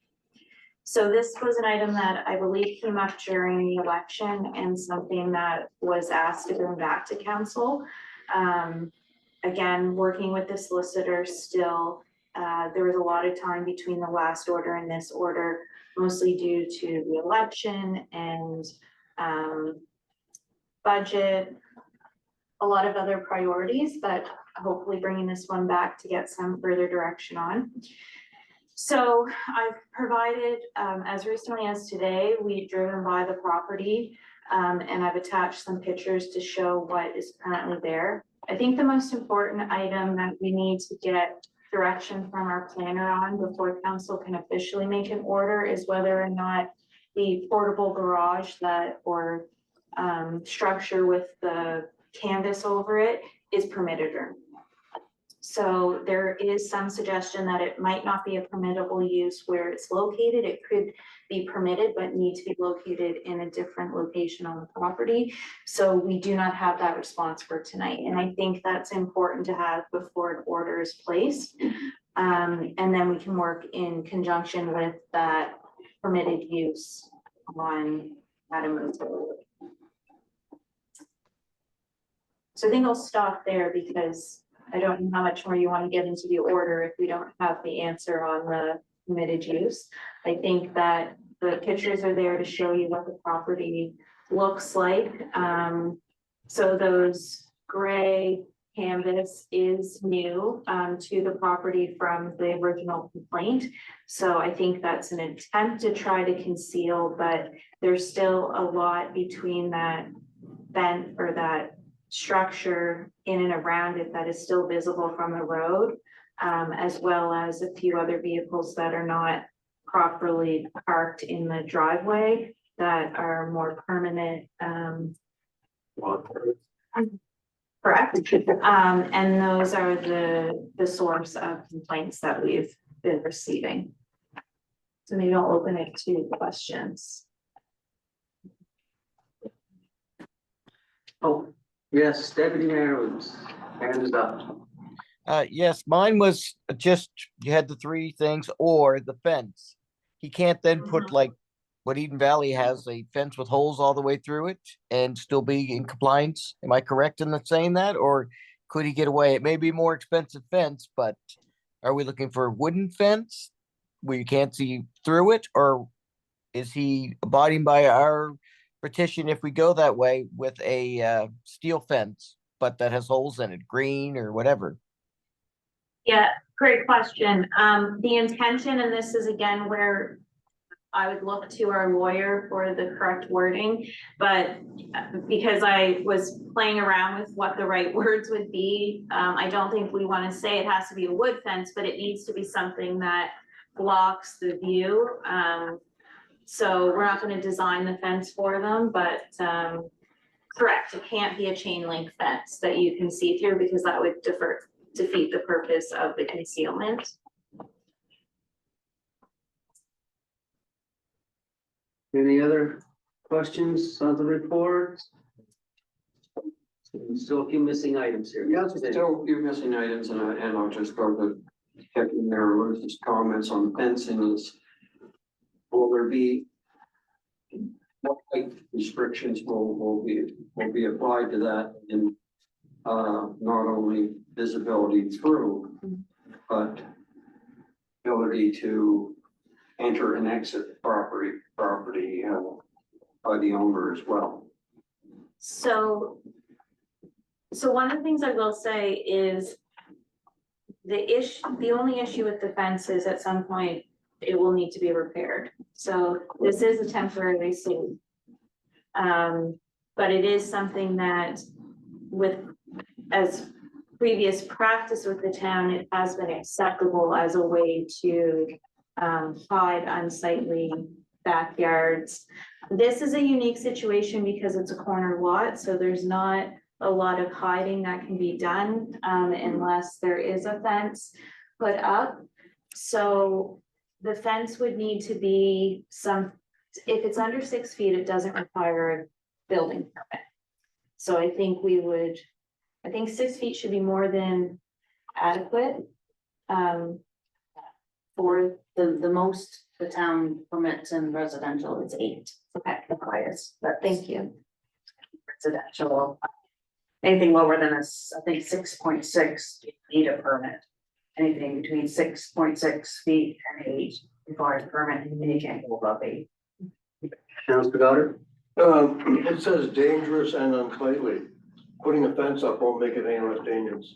Speaker 4: So this was an item that I believe came up during the election and something that was asked to bring back to council. Again, working with the solicitor still, there was a lot of time between the last order and this order, mostly due to the election and budget, a lot of other priorities, but hopefully bringing this one back to get some further direction on. So I've provided, as recently as today, we've driven by the property, and I've attached some pictures to show what is currently there. I think the most important item that we need to get direction from our planner on before council can officially make an order is whether or not the portable garage that, or structure with the canvas over it is permitted or not. So there is some suggestion that it might not be a permittable use where it's located. It could be permitted, but need to be located in a different location on the property. So we do not have that response for tonight. And I think that's important to have before an order is placed. And then we can work in conjunction with that permitted use on how to move forward. So I think I'll stop there because I don't know how much more you want to get into the order if we don't have the answer on the permitted use. I think that the pictures are there to show you what the property looks like. So those gray canvas is new to the property from the original complaint. So I think that's an attempt to try to conceal, but there's still a lot between that vent or that structure in and around it that is still visible from the road, as well as a few other vehicles that are not properly parked in the driveway that are more permanent. Correct. And those are the source of complaints that we've been receiving. So maybe I'll open it to questions.
Speaker 1: Oh, yes, Deputy Mayor Williams, hand is up.
Speaker 9: Yes, mine was just, you had the three things or the fence. He can't then put like what Eden Valley has, a fence with holes all the way through it and still be in compliance. Am I correct in saying that? Or could he get away? It may be more expensive fence, but are we looking for a wooden fence where you can't see through it? Or is he abiding by our petition if we go that way with a steel fence, but that has holes in it, green or whatever?
Speaker 4: Yeah, great question. The intention, and this is again where I would look to our lawyer for the correct wording, but because I was playing around with what the right words would be, I don't think we want to say it has to be a wood fence, but it needs to be something that blocks the view. So we're not going to design the fence for them, but correct, it can't be a chain link fence that you can see through because that would defeat the purpose of the concealment.
Speaker 1: Any other questions on the report? Still a few missing items here.
Speaker 2: Yeah, there's still a few missing items, and I'll just go to Deputy Mayor Lewis's comments on fencing is, will there be what height restrictions will be applied to that, and not only visibility through, but ability to enter and exit property by the owner as well.
Speaker 4: So So one of the things I will say is the only issue with the fence is at some point it will need to be repaired. So this is a temporary solution. But it is something that as previous practice with the town, it has been acceptable as a way to hide unsightly backyards. This is a unique situation because it's a corner lot, so there's not a lot of hiding that can be done unless there is a fence put up. So the fence would need to be if it's under 6 feet, it doesn't require a building permit. So I think 6 feet should be more than adequate.
Speaker 8: For the most the town permits in residential, it's 8.
Speaker 4: Okay,
Speaker 8: Requires, but
Speaker 4: thank you.
Speaker 8: residential. Anything lower than I think 6.6 need a permit. Anything between 6.6 feet and 8 requires a permit, and you can't go above 8.
Speaker 1: Councilor Goddard?
Speaker 3: It says dangerous and unsightly. Putting a fence up won't make it any less dangerous.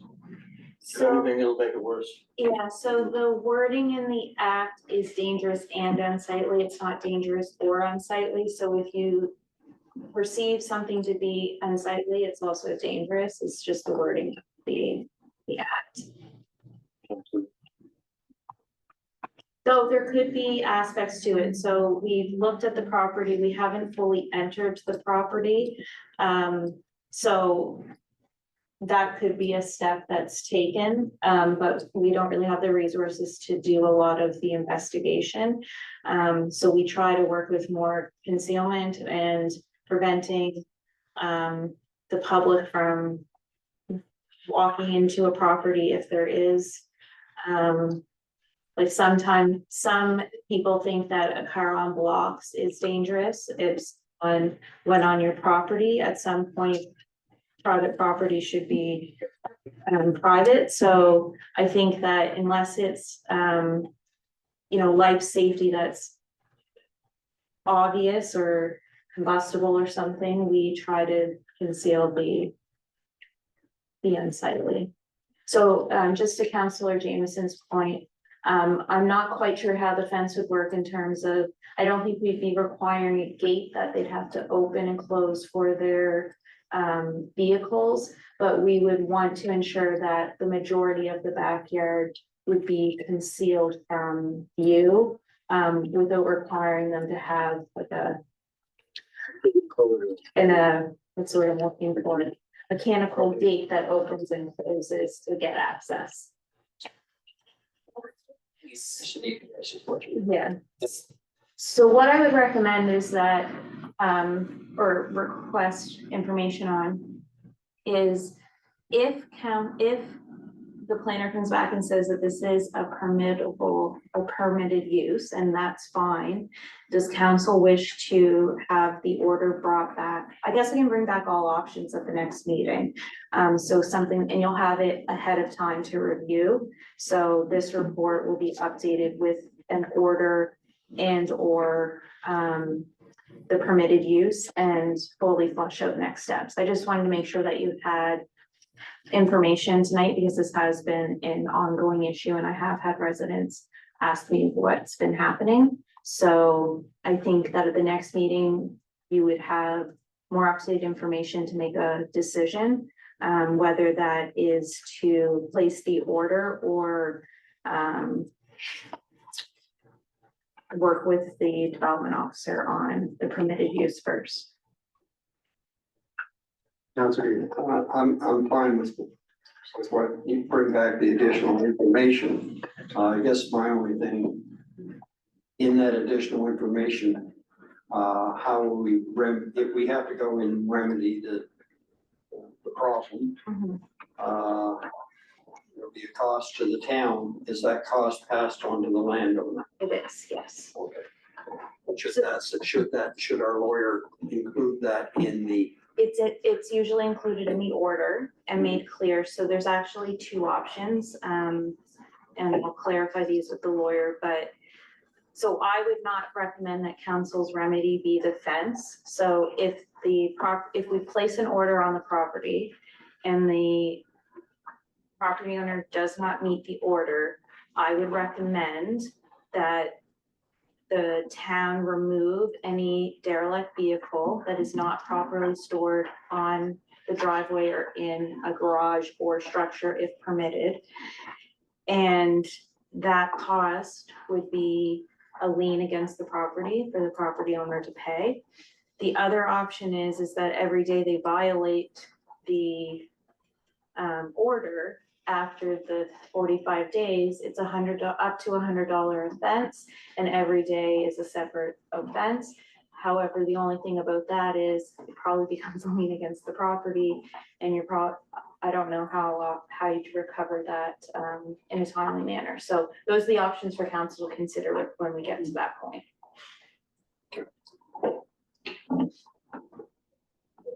Speaker 3: If
Speaker 4: So,
Speaker 3: anything, it'll make it worse.
Speaker 4: yeah, so the wording in the act is dangerous and unsightly. It's not dangerous or unsightly. So if you perceive something to be unsightly, it's also dangerous. It's just the wording of the act. So there could be aspects to it. So we've looked at the property. We haven't fully entered the property. So that could be a step that's taken, but we don't really have the resources to do a lot of the investigation. So we try to work with more concealment and preventing the public from walking into a property if there is. Like sometimes some people think that a car on blocks is dangerous if someone went on your property. At some point, private property should be private. So I think that unless it's life safety that's obvious or combustible or something, we try to conceal the unsightly. So just to Councillor Jameson's point, I'm not quite sure how the fence would work in terms of, I don't think we'd be requiring a gate that they'd have to open and close for their vehicles, but we would want to ensure that the majority of the backyard would be concealed from view, without requiring them to have like what's the word I'm looking for, a mechanical gate that opens and closes to get access. Yeah. So what I would recommend is that, or request information on, is if the planner comes back and says that this is a permitted use, and that's fine, does council wish to have the order brought back? I guess I can bring back all options at the next meeting. So something, and you'll have it ahead of time to review. So this report will be updated with an order and or the permitted use and fully flush out next steps. I just wanted to make sure that you've had information tonight because this has been an ongoing issue and I have had residents ask me what's been happening. So I think that at the next meeting, you would have more up-to-date information to make a decision, whether that is to place the order or work with the development officer on the permitted use first.
Speaker 1: Councilor,
Speaker 2: I'm fine with what you bring back, the additional information. I guess my only thing in that additional information, how will we if we have to go and remedy the problem, there'll be a cost to the town. Is that cost passed on to the landowner?
Speaker 4: It is, yes.
Speaker 2: Okay. Should our lawyer include that in the?
Speaker 4: It's usually included in the order and made clear. So there's actually two options. And I'll clarify these with the lawyer, but so I would not recommend that council's remedy be the fence. So if we place an order on the property and the property owner does not meet the order, I would recommend that the town remove any derelict vehicle that is not properly stored on the driveway or in a garage or structure if permitted. And that cost would be a lien against the property for the property owner to pay. The other option is that every day they violate the order after the 45 days, it's up to $100 offense, and every day is a separate offense. However, the only thing about that is it probably becomes a lien against the property, and I don't know how you'd recover that in a timely manner. So those are the options for council to consider when we get to that point.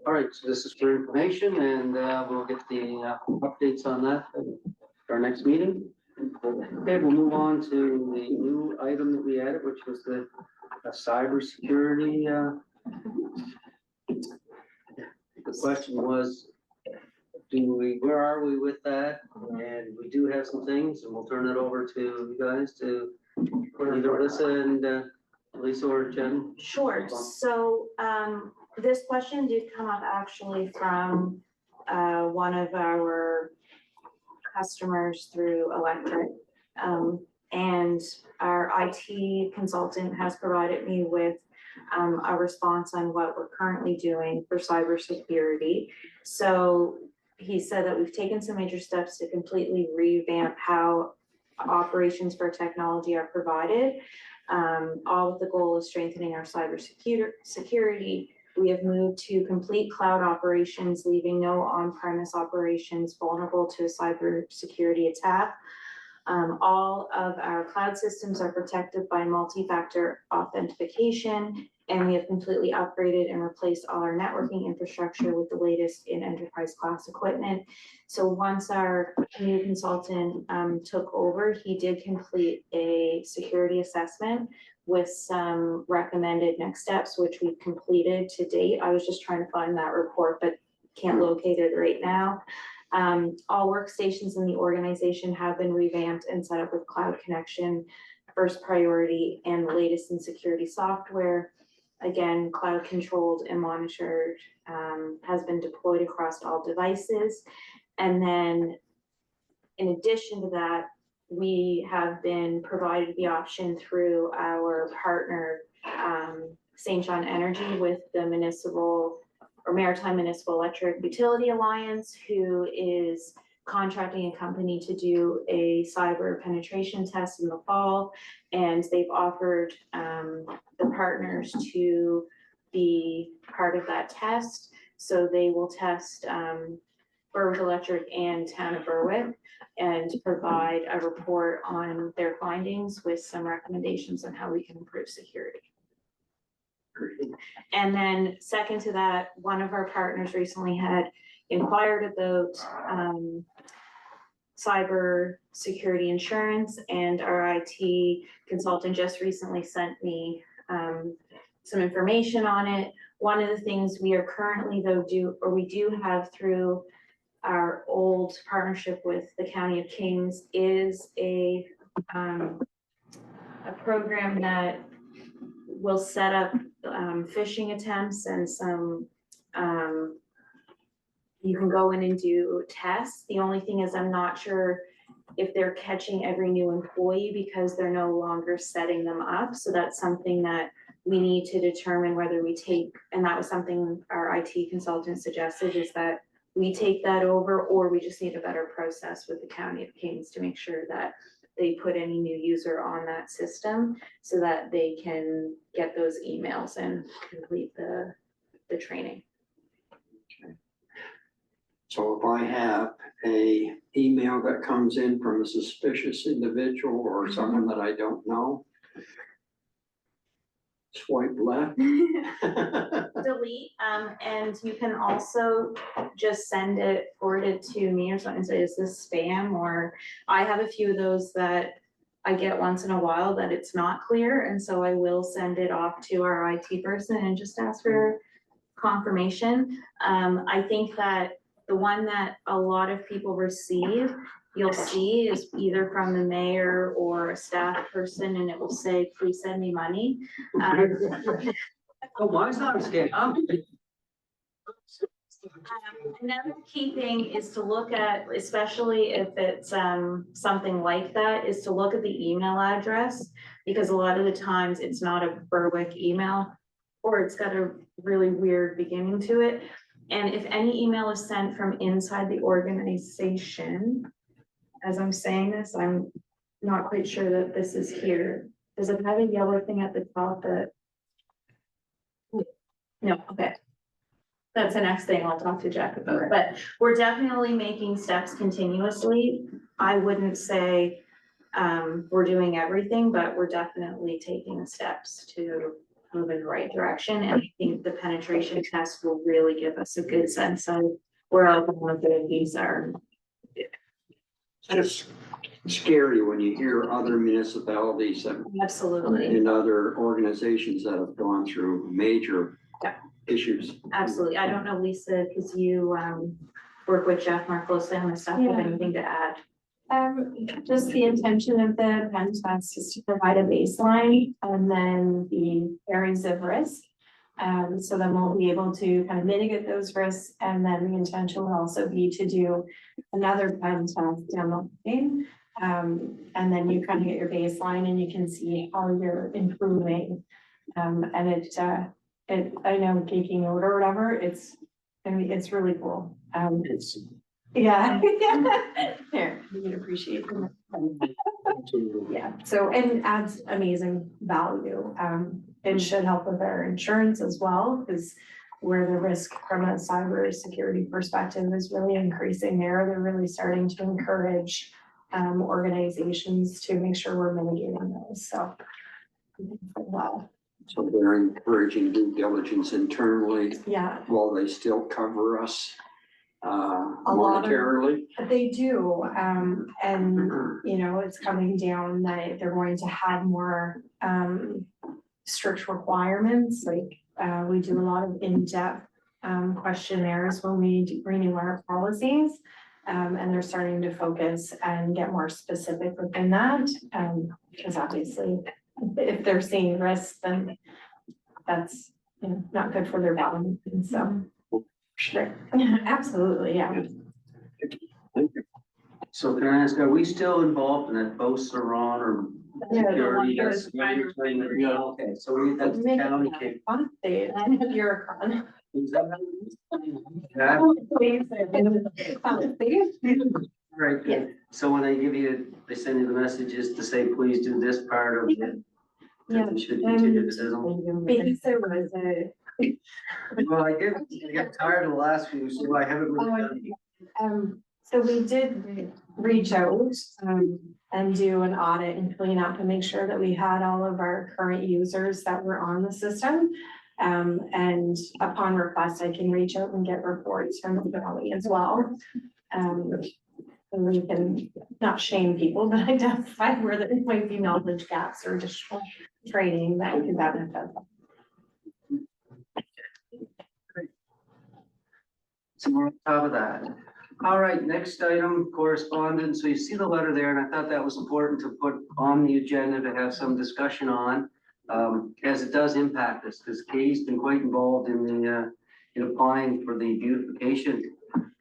Speaker 1: All right, so this is for information, and we'll get the updates on that at our next meeting. Okay, we'll move on to the new item that we added, which was the cybersecurity. The question was, where are we with that? And we do have some things, and we'll turn it over to you guys to either Lisa or Jen.
Speaker 4: Sure, so this question did come up actually from one of our customers through Electric. And our IT consultant has provided me with a response on what we're currently doing for cybersecurity. So he said that we've taken some major steps to completely revamp how operations for technology are provided, all with the goal of strengthening our cybersecurity. We have moved to complete cloud operations, leaving no on-premise operations vulnerable to a cybersecurity attack. All of our cloud systems are protected by multi-factor authentication, and we have completely upgraded and replaced all our networking infrastructure with the latest in enterprise class equipment. So once our new consultant took over, he did complete a security assessment with some recommended next steps, which we've completed to date. I was just trying to find that report, but can't locate it right now. All workstations in the organization have been revamped and set up with cloud connection, first priority, and the latest in security software. Again, cloud controlled and monitored, has been deployed across all devices. And then in addition to that, we have been provided the option through our partner, St. John Energy, with the municipal or Maritime Municipal Electric Utility Alliance, who is contracting a company to do a cyber penetration test in the fall. And they've offered the partners to be part of that test. So they will test Berwick Electric and Town of Berwick and provide a report on their findings with some recommendations on how we can improve security. And then second to that, one of our partners recently had inquired about cyber security insurance, and our IT consultant just recently sent me some information on it. One of the things we are currently we do have through our old partnership with the County of Kings is a program that will set up phishing attempts and some you can go in and do tests. The only thing is I'm not sure if they're catching every new employee because they're no longer setting them up. So that's something that we need to determine whether we take, and that was something our IT consultant suggested, is that we take that over, or we just need a better process with the County of Kings to make sure that they put any new user on that system so that they can get those emails and complete the training.
Speaker 2: So if I have a email that comes in from a suspicious individual or someone that I don't know, swipe left.
Speaker 4: Delete, and you can also just forward it to me or something and say, is this spam? Or I have a few of those that I get once in a while that it's not clear, and so I will send it off to our IT person and just ask for confirmation. I think that the one that a lot of people receive, you'll see is either from the mayor or a staff person, and it will say, please send me money.
Speaker 1: Oh, mine's not a scam.
Speaker 4: Another key thing is to look at, especially if it's something like that, is to look at the email address. Because a lot of the times it's not a Berwick email, or it's got a really weird beginning to it. And if any email is sent from inside the organization, as I'm saying this, I'm not quite sure that this is here. Does it have a yellow thing at the top that? No, okay. That's the next thing I'll talk to Jack about, but we're definitely making steps continuously. I wouldn't say we're doing everything, but we're definitely taking the steps to move in the right direction. And I think the penetration test will really give us a good sense of where our vulnerabilities are.
Speaker 2: Just scary when you hear other municipalities
Speaker 4: Absolutely,
Speaker 2: and other organizations that have gone through major
Speaker 4: Yeah.
Speaker 2: issues.
Speaker 4: absolutely. I don't know, Lisa, because you work with Jeff more closely on this stuff, have anything to add?
Speaker 5: Just the intention of the pen test is to provide a baseline and then the areas of risk. So then we'll be able to kind of mitigate those risks, and then the intention will also be to do another pen test down the line. And then you kind of get your baseline and you can see how you're improving. And I know taking note or whatever, it's really cool. Yeah. There, you can appreciate them. Yeah, so, and adds amazing value. It should help with our insurance as well, because where the risk from a cybersecurity perspective is really increasing there, they're really starting to encourage organizations to make sure we're mitigating those, so. Wow,
Speaker 2: So they're encouraging due diligence internally
Speaker 5: yeah.
Speaker 2: while they still cover us
Speaker 5: A lot of-
Speaker 2: monetarily.
Speaker 5: They do, and, you know, it's coming down that they're going to have more, strict requirements, like, we do a lot of in-depth, questionnaires when we renew our policies. And they're starting to focus and get more specific within that, because obviously, if they're seeing risks, then that's, you know, not good for their bottom, and so. Sure, absolutely, yeah.
Speaker 1: So can I ask, are we still involved in that Beau Saron or
Speaker 5: Yeah, the
Speaker 1: security?
Speaker 5: one
Speaker 1: That's
Speaker 5: goes
Speaker 1: what you're saying that- Yeah, okay, so that's the
Speaker 5: Make it
Speaker 1: county
Speaker 5: a
Speaker 1: case.
Speaker 5: fun state, I'm a bureaucrat.
Speaker 1: Is that- Yeah,
Speaker 5: Please,
Speaker 1: right, good. So when they give you, they send you the messages to say, please do this part of it.
Speaker 5: Yeah,
Speaker 1: That you should continue to do them.
Speaker 5: because there was a,
Speaker 1: Well, I get tired of the last few, so I haven't really done.
Speaker 5: so we did reach out, and do an audit and clean up and make sure that we had all of our current users that were on the system. And upon request, I can reach out and get reports from the county as well. And we can not shame people, but identify where there might be knowledge gaps or additional training that could benefit.
Speaker 1: So we're on top of that. All right, next item, correspondence. So you see the letter there, and I thought that was important to put on the agenda to have some discussion on. As it does impact us, because Katie's been quite involved in the, in applying for the beautification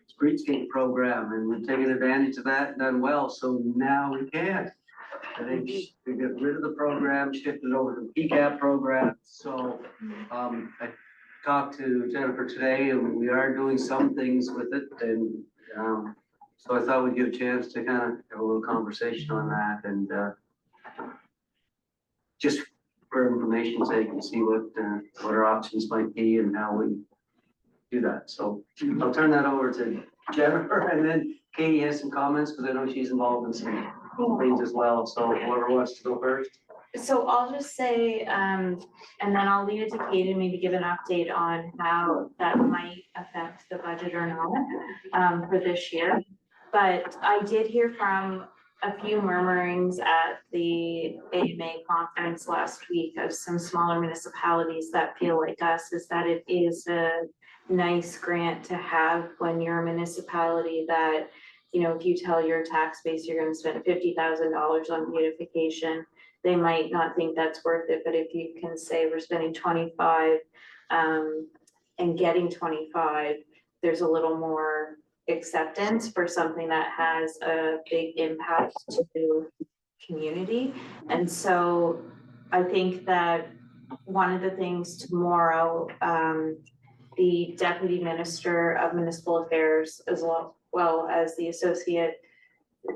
Speaker 1: streetscape program, and we've taken advantage of that and done well, so now we can. I think we got rid of the program, shifted over to the PCAP program, so, I talked to Jennifer today, and we are doing some things with it, and, so I thought we'd give a chance to kind of have a little conversation on that, and, just for information's sake, and see what our options might be and how we do that. So I'll turn that over to Jennifer, and then Katie has some comments, because I know she's involved in some things as well. So whoever wants to go first.
Speaker 4: So I'll just say, and then I'll leave it to Kate and maybe give an update on how that might affect the budget or not, for this year. But I did hear from a few murmurings at the AMA conference last week of some smaller municipalities that feel like us, is that it is nice grant to have when you're a municipality that, you know, if you tell your tax base you're gonna spend $50,000 on beautification, they might not think that's worth it, but if you can say we're spending 25, and getting 25, there's a little more acceptance for something that has a big impact to the community. And so I think that one of the things tomorrow, the Deputy Minister of Municipal Affairs, as well as the Associate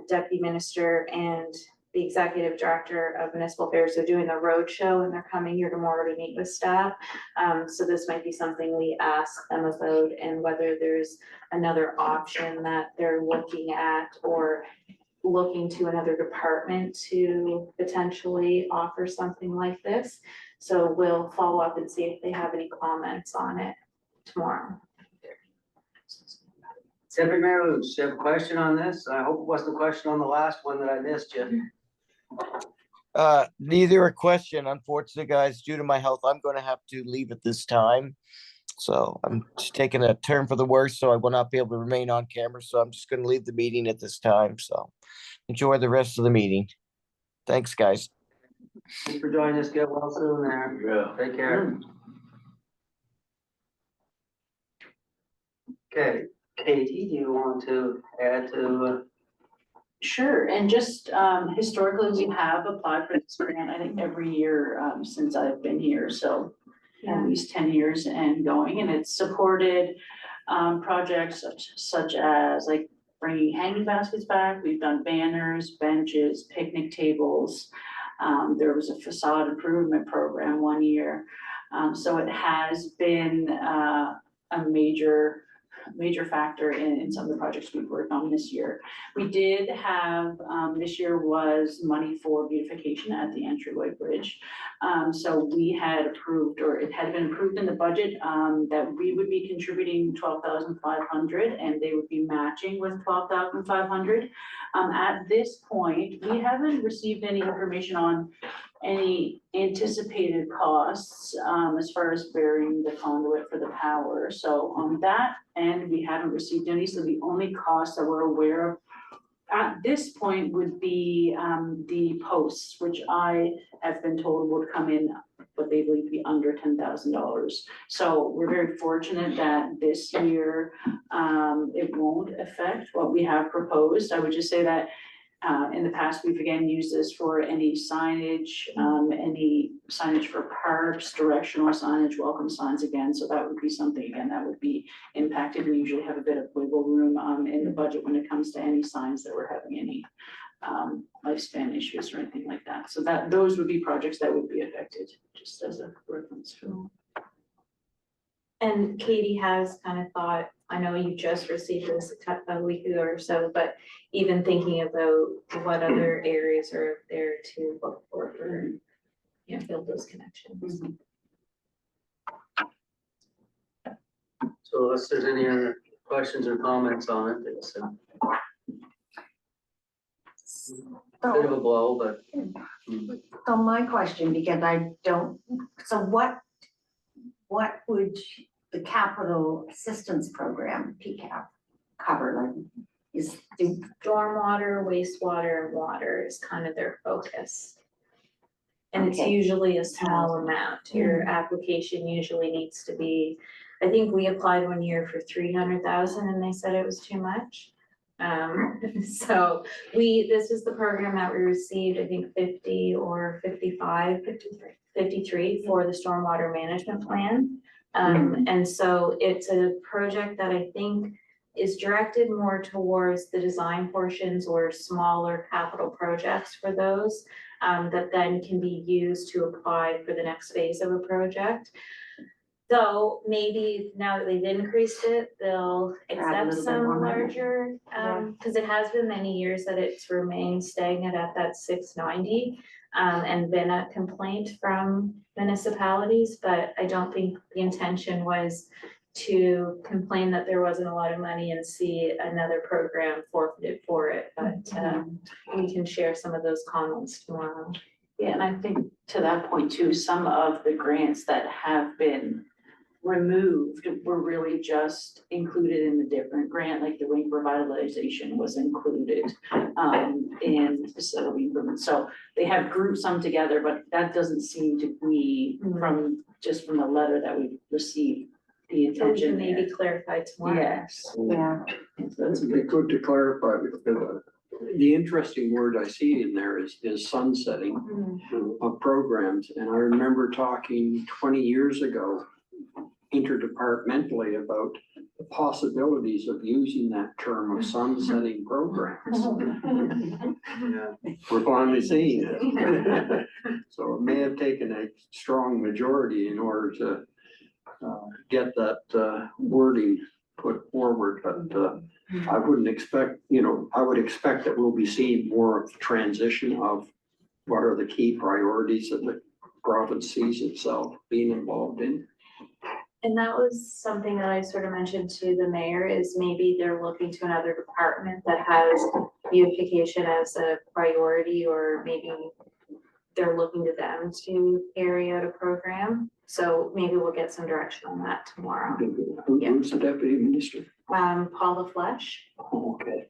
Speaker 4: Deputy Minister and the Executive Director of Municipal Affairs are doing a roadshow, and they're coming here tomorrow to meet with staff. So this might be something we ask them about, and whether there's another option that they're looking at, or looking to another department to potentially offer something like this. So we'll follow up and see if they have any comments on it tomorrow.
Speaker 1: Deputy Mayor Luce, you have a question on this? I hope it wasn't a question on the last one that I missed you.
Speaker 9: Neither a question, unfortunately, guys, due to my health, I'm gonna have to leave at this time. So I'm just taking a turn for the worse, so I will not be able to remain on camera, so I'm just gonna leave the meeting at this time, so enjoy the rest of the meeting. Thanks, guys.
Speaker 1: Thanks for joining us. Get well soon there.
Speaker 3: Yeah.
Speaker 1: Take care. Okay, Katie, do you want to add to?
Speaker 11: Sure, and just historically, we have applied for this grant, I think every year since I've been here, so at least 10 years and going, and it's supported projects such as like bringing hanging baskets back. We've done banners, benches, picnic tables. There was a facade improvement program one year. So it has been a major factor in some of the projects we've worked on this year. We did have, this year was money for beautification at the entryway bridge. So we had approved, or it had been approved in the budget, that we would be contributing 12,500 and they would be matching with 12,500. At this point, we haven't received any information on any anticipated costs, as far as burying the conduit for the power. So on that end, we haven't received any, so the only costs that we're aware of at this point would be, the posts, which I have been told would come in, but they believe to be under $10,000. So we're very fortunate that this year, it won't affect what we have proposed. I would just say that in the past, we've again used this for any signage for parks, directional signage, welcome signs again. So that would be something again that would be impacted. We usually have a bit of wiggle room in the budget when it comes to any signs that we're having any lifespan issues or anything like that. So those would be projects that would be affected, just as a reference.
Speaker 4: And Katie has kind of thought, I know you just received this a week ago or so, but even thinking about what other areas are there to look for, you know, build those connections.
Speaker 1: So unless there's any other questions or comments on it, it's a bit of a blow, but.
Speaker 7: So my question, because I don't, so what would the capital assistance program, PCAP, cover? Like, is the
Speaker 4: Stormwater, wastewater, and water is kind of their focus. And it's
Speaker 7: Okay.
Speaker 4: usually a small amount. Your application usually needs to be, I think we applied one year for 300,000 and they said it was too much. So this is the program that we received, I think 50 or 55, 53 for the stormwater management plan. And so it's a project that I think is directed more towards the design portions or smaller capital projects for those, that then can be used to apply for the next phase of a project. So maybe now that they've increased it, they'll accept some larger, because it has been many years that it's remained stagnant at that 690. And been a complaint from municipalities, but I don't think the intention was to complain that there wasn't a lot of money and see another program forfeited for it, but we can share some of those comments tomorrow.
Speaker 11: Yeah, and I think to that point too, some of the grants that have been removed were really just included in the different grant, like the wing revitalization was included in facility improvement. So they have grouped some together, but that doesn't seem to be from the letter that we received, the
Speaker 4: So we can
Speaker 11: intention
Speaker 4: maybe
Speaker 11: there.
Speaker 4: clarify tomorrow.
Speaker 11: Yes.
Speaker 7: Yeah.
Speaker 2: That's good to clarify, because the interesting word I see in there is sunsetting of programs. And I remember talking 20 years ago interdepartmentally about the possibilities of using that term of sunsetting programs.
Speaker 1: Yeah.
Speaker 2: We're finally seeing it. So it may have taken a strong majority in order to get that wording put forward, but I wouldn't expect, I would expect that we'll be seeing more of the transition of what are the key priorities that the province sees itself being involved in.
Speaker 4: And that was something that I sort of mentioned to the mayor, is maybe they're looking to another department that has beautification as a priority, or maybe they're looking to them to carry out a program. So maybe we'll get some direction on that tomorrow.
Speaker 2: Who's the deputy minister?
Speaker 4: Paul the Flesh.
Speaker 2: Okay.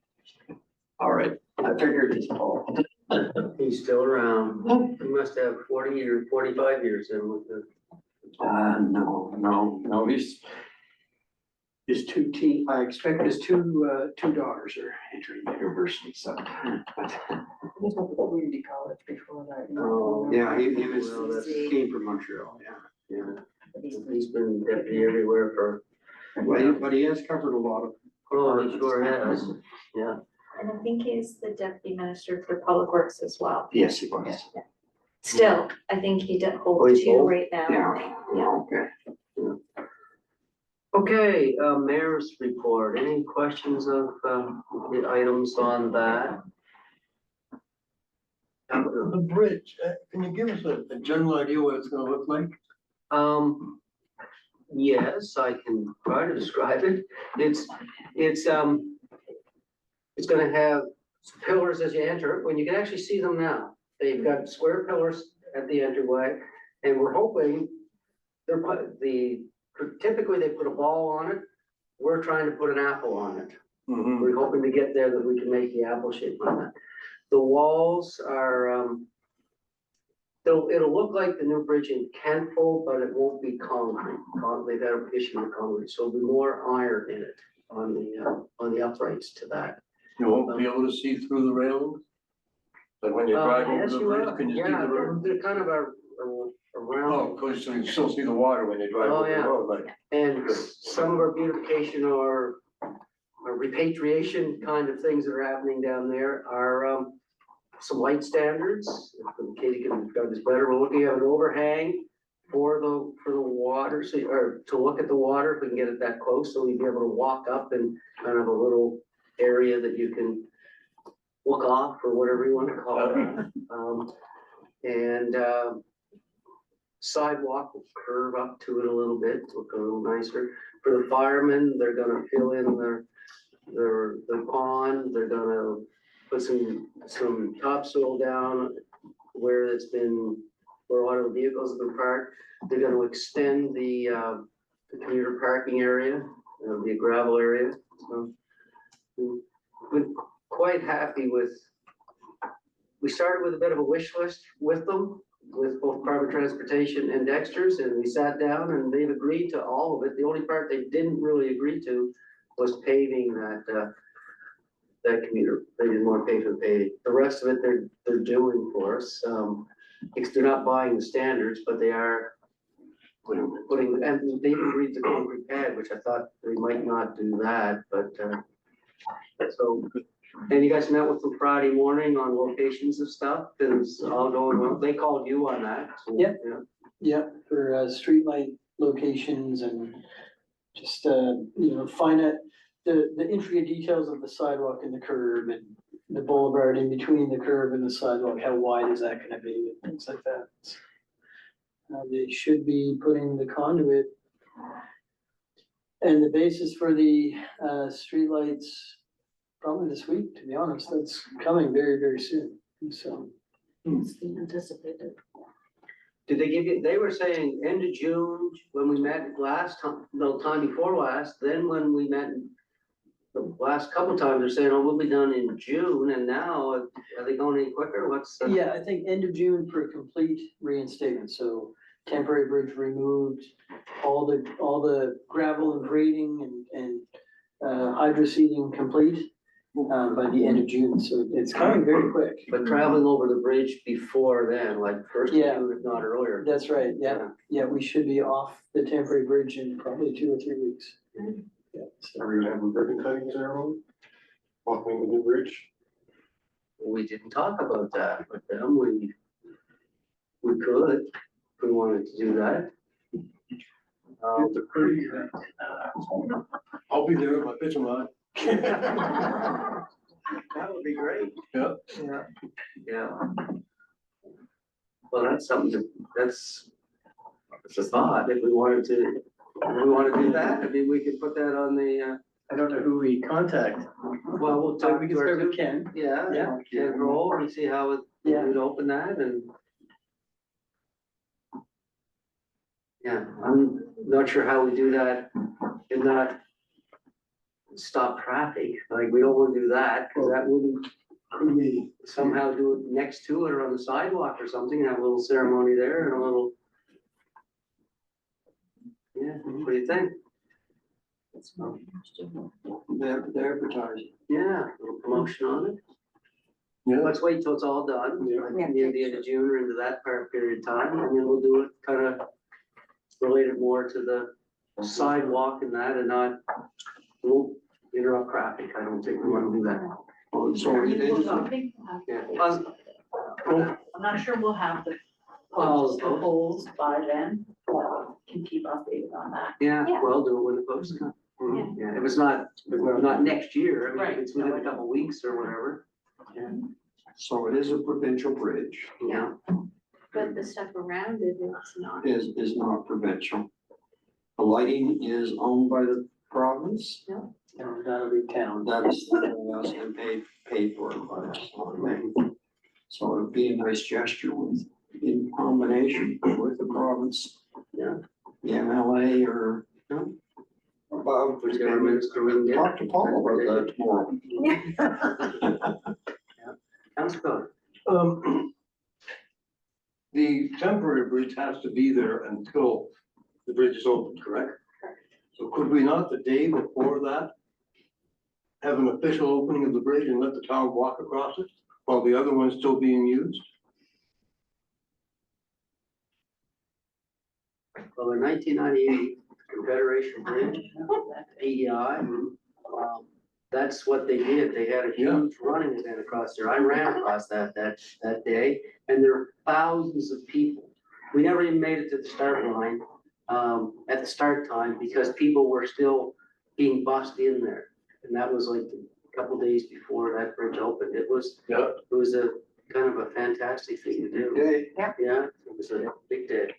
Speaker 2: All right, I figured it's Paul.
Speaker 1: He's still around. He must have 40 or 45 years in with the.
Speaker 2: No, his I expect his two daughters are entering university, so.
Speaker 8: Community college before that.
Speaker 1: Oh,
Speaker 2: Yeah, he
Speaker 1: Well, that's-
Speaker 2: came from Montreal, yeah.
Speaker 1: Yeah, he's been deputy everywhere for,
Speaker 2: But he has covered a lot of.
Speaker 1: oh, he sure has. Yeah.
Speaker 4: And I think he's the deputy minister for public works as well.
Speaker 2: Yes, he was.
Speaker 4: Still, I think he
Speaker 1: Oh,
Speaker 4: holds
Speaker 1: he's
Speaker 4: two
Speaker 1: both?
Speaker 4: right now.
Speaker 2: Yeah, okay.
Speaker 1: Okay, mayor's report. Any questions of the items on that?
Speaker 3: The bridge, can you give us a general idea what it's gonna look like?
Speaker 1: Yes, I can try to describe it. It's gonna have pillars as you enter it, when you can actually see them now. They've got square pillars at the entryway, and we're hoping typically they put a ball on it. We're trying to put an apple on it. We're hoping to get there that we can make the apple shape on that. The walls are, it'll look like the new bridge in Kentville, but it won't be concrete. They've got an issue with concrete, so there'll be more iron in it on the uprights to that.
Speaker 3: You won't be able to see through the railings? Like when you drive over
Speaker 1: Yes,
Speaker 3: the
Speaker 1: you
Speaker 3: bridge,
Speaker 1: will.
Speaker 3: can you see
Speaker 1: Yeah,
Speaker 3: the road?
Speaker 1: they're kind of a
Speaker 3: Oh,
Speaker 1: round,
Speaker 3: of course, so you still see the water when you drive
Speaker 1: Oh,
Speaker 3: over the
Speaker 1: yeah.
Speaker 3: road, like.
Speaker 1: and some of our beautification or repatriation kind of things that are happening down there are some light standards. Katie can describe this better. We're looking at an overhang for the water, or to look at the water, if we can get it that close, so we'd be able to walk up and kind of a little area that you can look off, or whatever you want to call it. And sidewalk will curve up to it a little bit, look a little nicer. For the firemen, they're gonna fill in their pond, they're gonna put some topsoil down where where a lot of the vehicles have been parked. They're gonna extend the commuter parking area, it'll be a gravel area, so. We're quite happy we started with a bit of a wish list with them, with both Carbon Transportation and Dexter's, and we sat down and they've agreed to all of it. The only part they didn't really agree to was paving that commuter. They didn't want to pay for the paving. The rest of it, they're doing for us. They're not buying the standards, but they are putting, and they've agreed to concrete pad, which I thought they might not do that, but, so. And you guys met with them Friday morning on locations of stuff, and it's all going well. They called you on that. So,
Speaker 10: Yep.
Speaker 1: yeah.
Speaker 10: Yeah, for streetlight locations and just, find out the intricate details of the sidewalk and the curb and the boulevard in between the curb and the sidewalk, how wide is that gonna be, and things like that. They should be putting the conduit and the basis for the streetlights probably this week, to be honest. That's coming very, very soon, so.
Speaker 11: It's being anticipated.
Speaker 1: Did they give you, they were saying end of June when we met last time, the time before last, then when we met the last couple times, they're saying, oh, we'll be done in June, and now, are they going any quicker? What's?
Speaker 10: Yeah, I think end of June for a complete reinstatement, so temporary bridge removed, all the gravel and grading and hydro seeding complete by the end of June, so it's coming very quick.
Speaker 1: But traveling over the bridge before then, like first of
Speaker 10: Yeah.
Speaker 1: June, if not earlier.
Speaker 10: That's right, yeah, we should be off the temporary bridge in probably 2 or 3 weeks. Yeah, so.
Speaker 6: Are we gonna have a ribbon cutting ceremony? Welcoming the new bridge?
Speaker 1: We didn't talk about that with them, we could, if we wanted to do that.
Speaker 3: It's a pretty, I'll be there with my fishing line.
Speaker 1: That would be great.
Speaker 3: Yeah.
Speaker 10: Yeah.
Speaker 1: Yeah. Well, that's something to, that's a thought, if we wanted to do that, I mean, we could put that on the,
Speaker 10: I don't know who we contact,
Speaker 1: well, we'll
Speaker 10: so
Speaker 1: talk
Speaker 10: we
Speaker 1: to
Speaker 10: can start
Speaker 1: our,
Speaker 10: with Ken.
Speaker 1: yeah,
Speaker 10: Yeah.
Speaker 1: Ken roll and see how it,
Speaker 10: Yeah.
Speaker 1: we'd open that and. Yeah, I'm not sure how we do that and not stop traffic, like, we don't wanna do that, cause that wouldn't. Could we somehow do it next to it or on the sidewalk or something, have a little ceremony there and a little. Yeah, what do you think?
Speaker 2: They're advertising.
Speaker 1: Yeah, a little promotion on it.
Speaker 3: Yeah.
Speaker 1: Let's wait till it's all done,
Speaker 3: Yeah.
Speaker 1: like near the end of June or into that period of time, and then we'll do it kind of relate it more to the sidewalk and that, and not, won't interrupt traffic. I don't think we want to do that.
Speaker 2: So it is,
Speaker 1: Yeah.
Speaker 11: I'm not sure we'll have the polls by then, can keep updated on that.
Speaker 1: Yeah,
Speaker 4: Yeah.
Speaker 1: well, do it when the posts come.
Speaker 2: Mhm.
Speaker 1: Yeah, if it's not next year, I mean, if
Speaker 11: Right.
Speaker 1: it's within a couple weeks or whatever.
Speaker 2: so it is a provincial bridge,
Speaker 1: Yeah,
Speaker 4: But the stuff around it is not.
Speaker 2: is not provincial. The lighting is owned by the province,
Speaker 10: And that'll be town.
Speaker 2: that is something else and paid for by us. So it'd be a nice gesture with, in combination with the province.
Speaker 1: Yeah.
Speaker 2: The MLA or.
Speaker 1: Yeah.
Speaker 2: Above,
Speaker 1: whichever minister we can get.
Speaker 2: talk to Paul about that tomorrow.
Speaker 1: Council
Speaker 3: The temporary bridge has to be there until the bridge is open, correct? So could we not, the day before that, have an official opening of the bridge and let the town walk across it while the other one's still being used?
Speaker 1: Well, in 1998, Confederation Bridge, AEI, that's what they did. They had a huge running event across there. I ran across that day, and there were thousands of people. We never even made it to the start line at the start time because people were still being bussed in there. And that was like a couple days before that bridge opened. It was a kind of a fantastic thing to do.
Speaker 2: Okay.
Speaker 1: Yeah, it was a big day.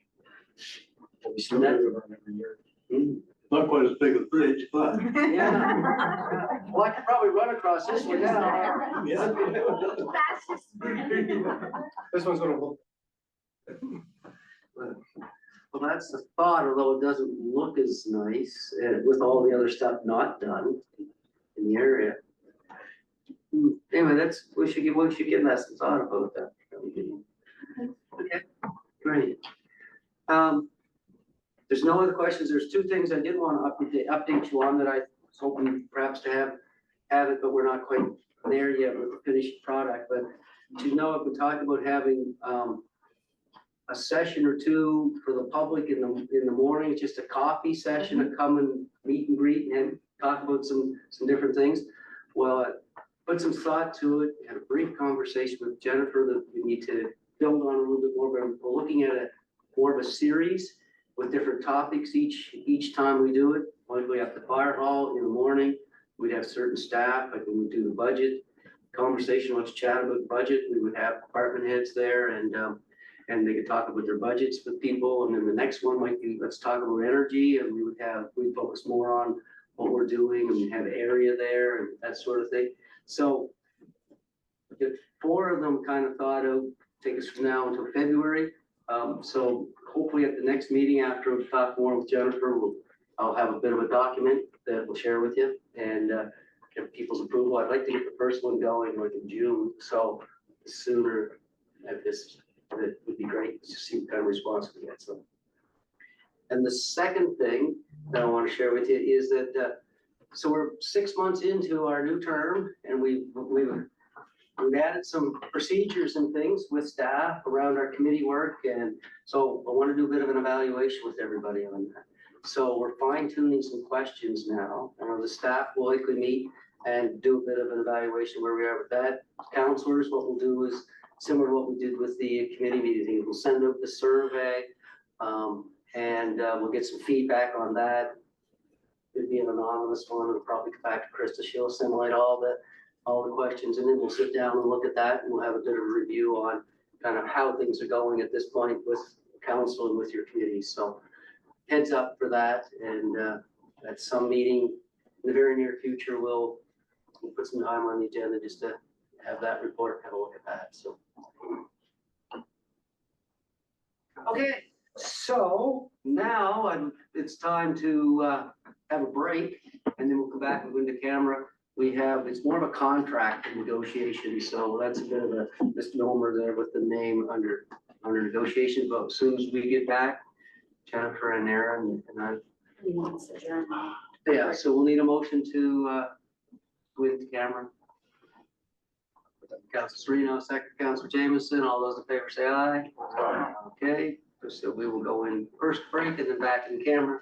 Speaker 6: We still do it every year.
Speaker 1: Mm.
Speaker 3: Not quite as big a bridge, but.
Speaker 1: Yeah. Well, I could probably run across this one now.
Speaker 6: This one's gonna look.
Speaker 1: Well, that's the thought, although it doesn't look as nice with all the other stuff not done in the area. Anyway, we should give that some thought about that. Okay, great. There's no other questions. There's two things I did want to update you on that I was hoping perhaps to have it, but we're not quite there yet with the finished product. But to know, I've been talking about having a session or two for the public in the morning, just a coffee session to come and meet and greet and talk about some different things. Well, I put some thought to it, had a brief conversation with Jennifer that we need to build on a little bit more, but we're looking at more of a series with different topics each time we do it. Like we have the fire hall in the morning, we'd have certain staff, like when we do the budget conversation, let's chat about budget, we would have department heads there and they could talk about their budgets with people. And then the next one might be, let's talk about energy, and we'd focus more on what we're doing, and we have area there and that sort of thing. So the four of them kind of thought of, take us from now until February, So hopefully at the next meeting, after we've talked more with Jennifer, I'll have a bit of a document that we'll share with you and get people's approval. I'd like to get the first one going like in June, so the sooner at this, it would be great to see what kind of response we get, so. And the second thing that I want to share with you is that, so we're 6 months into our new term and we've added some procedures and things with staff around our committee work. And so I want to do a bit of an evaluation with everybody on that. So we're fine tuning some questions now. I know the staff will likely meet and do a bit of an evaluation where we are with that. Counselors, what we'll do is similar to what we did with the committee meeting. We'll send out the survey and we'll get some feedback on that. It'd be an anonymous one. We'll probably come back to Krista. She'll assimilate all the questions, and then we'll sit down and look at that, and we'll have a bit of a review on kind of how things are going at this point with council and with your committees. So heads up for that, and at some meeting in the very near future, we'll put some time on the agenda just to have that report, have a look at that, so. Okay, so now it's time to have a break, and then we'll come back and go into camera. It's more of a contract negotiation, so that's a bit of a misnomer there with the name under negotiation, but as soon as we get back, Jennifer and Aaron and I. Yeah, so we'll need a motion to go into camera. Council Sereno, second Council Jameson, all those in favor say aye. Okay, so we will go in first break and then back in camera.